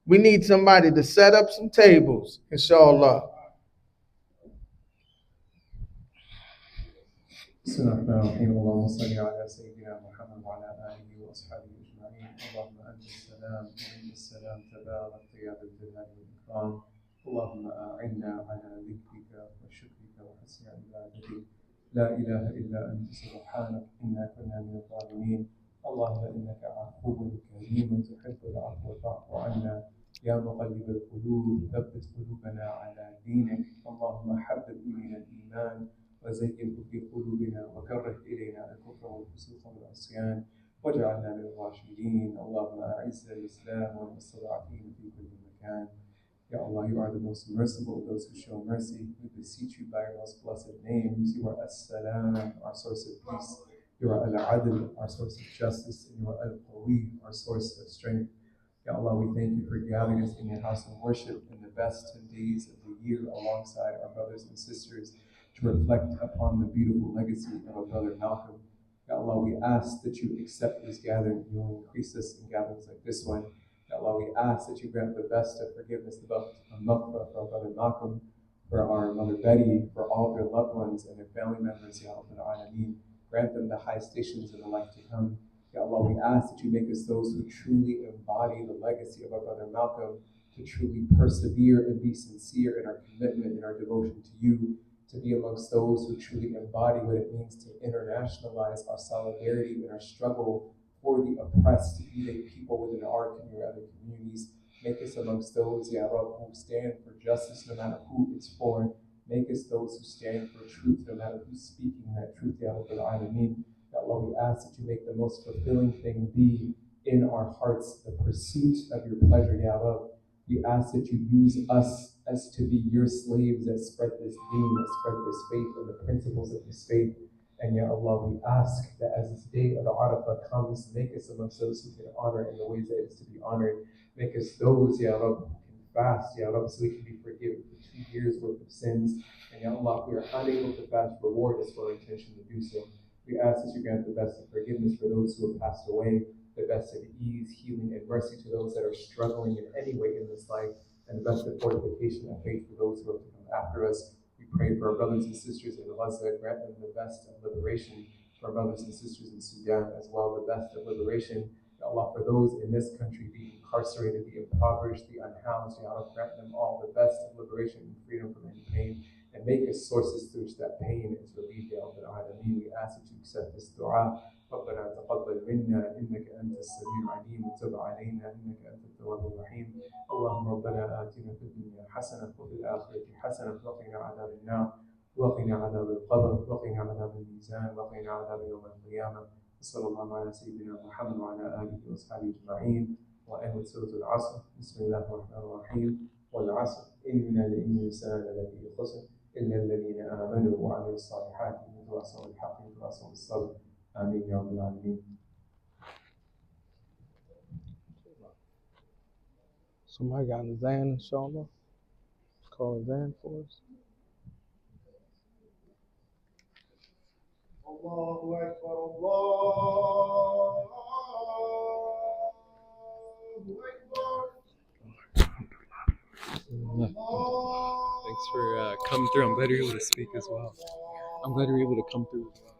we need somebody to set up some tables, inshallah. بسم الله الرحمن الرحيم اللهم صل على سيدنا محمد وعلى آله وأصحابه أجمعين اللهم أنت السلام ومنك السلام تبارك يا ذا الجلال والإكرام اللهم أعنا على ذكرك وشكرك وحسن عبادتك لا إله إلا أنت سبحانك إنا كنا من الظالمين اللهم إنك عفو كريم تحب العفو فاعف عنا يا مقلب القلوب ثبت قلوبنا على دينك اللهم حبب إلينا الإيمان وزينه في قلوبنا وكره إلينا الكفر والفسوق والعصيان واجعلنا من الراشدين اللهم أعز الإسلام والمستضعفين في كل مكان. Ya Allah, you are the most merciful of those who show mercy. We beseech you by your most blessed names. You are As-Salam, our source of peace. You are Al-Adl, our source of justice. And you are Al-Qawi, our source of strength. Ya Allah, we thank you for gathering us in your house of worship in the best 10 days of the year alongside our brothers and sisters to reflect upon the beautiful legacy of our brother Malcolm. Ya Allah, we ask that you accept this gathering. You will increase us in gatherings like this one. Ya Allah, we ask that you grant the best of forgiveness, the best of maghfirah for our brother Malcolm, for our mother Betty, for all their loved ones and their family members. Ya Allah, grant them the high stations in the life to come. Ya Allah, we ask that you make us those who truly embody the legacy of our brother Malcolm, to truly persevere and be sincere in our commitment and our devotion to you, to be amongst those who truly embody what it means to internationalize our solidarity and our struggle for the oppressed, be they people within our community or other communities. Make us amongst those, Ya Rab, who stand for justice no matter who it's for. Make us those who stand for truth no matter who's speaking that truth, Ya Rabbal Alameen. Ya Allah, we ask that you make the most fulfilling thing be in our hearts the pursuit of your pleasure, Ya Rab. We ask that you use us as to be your slaves that spread this deen, that spread this faith and the principles of this faith. And Ya Allah, we ask that as this day of Arafah comes, make us amongst those who can honor in the ways that it is to be honored. Make us those, Ya Rab, who can fast, Ya Rab, so we can be forgiven for 2 years worth of sins. And Ya Allah, if we are unable to fast, reward us for our intention to do so. We ask that you grant the best of forgiveness for those who have passed away, the best of ease, healing, and mercy to those that are struggling in any way in this life, and the best of fortification and faith for those who have to come after us. We pray for our brothers and sisters in Gaza, grant them the best of liberation, for our brothers and sisters in Sudan as well, the best of liberation, Ya Allah, for those in this country, the incarcerated, the impoverished, the unhoused, Ya Allah, grant them all the best of liberation and freedom from any pain, and make us sources through which that pain is relieved, Ya Rabbil Alameen. We ask that you accept this dua. ربنا تقبل منا إنك أنت السميع العليم وتب علينا إنك أنت التواب الرحيم. اللهم ربنا آتنا في الدنيا حسنة وفي الآخرة حسنة وقنا عذاب النار وقنا عذاب القبر وقنا عذاب الميزان وقنا عذاب يوم القيامة. صلى الله على سيدنا محمد وعلى آله وأصحابه أجمعين. وآخر سورة العصر. بسم الله الرحمن الرحيم. والعصر إن الإنسان لفي خسر إلا الذين آمنوا وعملوا الصالحات وتواصوا بالحق وتواصوا بالصبر. آمين يا رب العالمين. Somebody got an Zan, inshallah. Call a Zan for us. Allahu Akbar, Allahu Akbar. Thanks for coming through. I'm glad you're able to speak as well. I'm glad you're able to come through as well.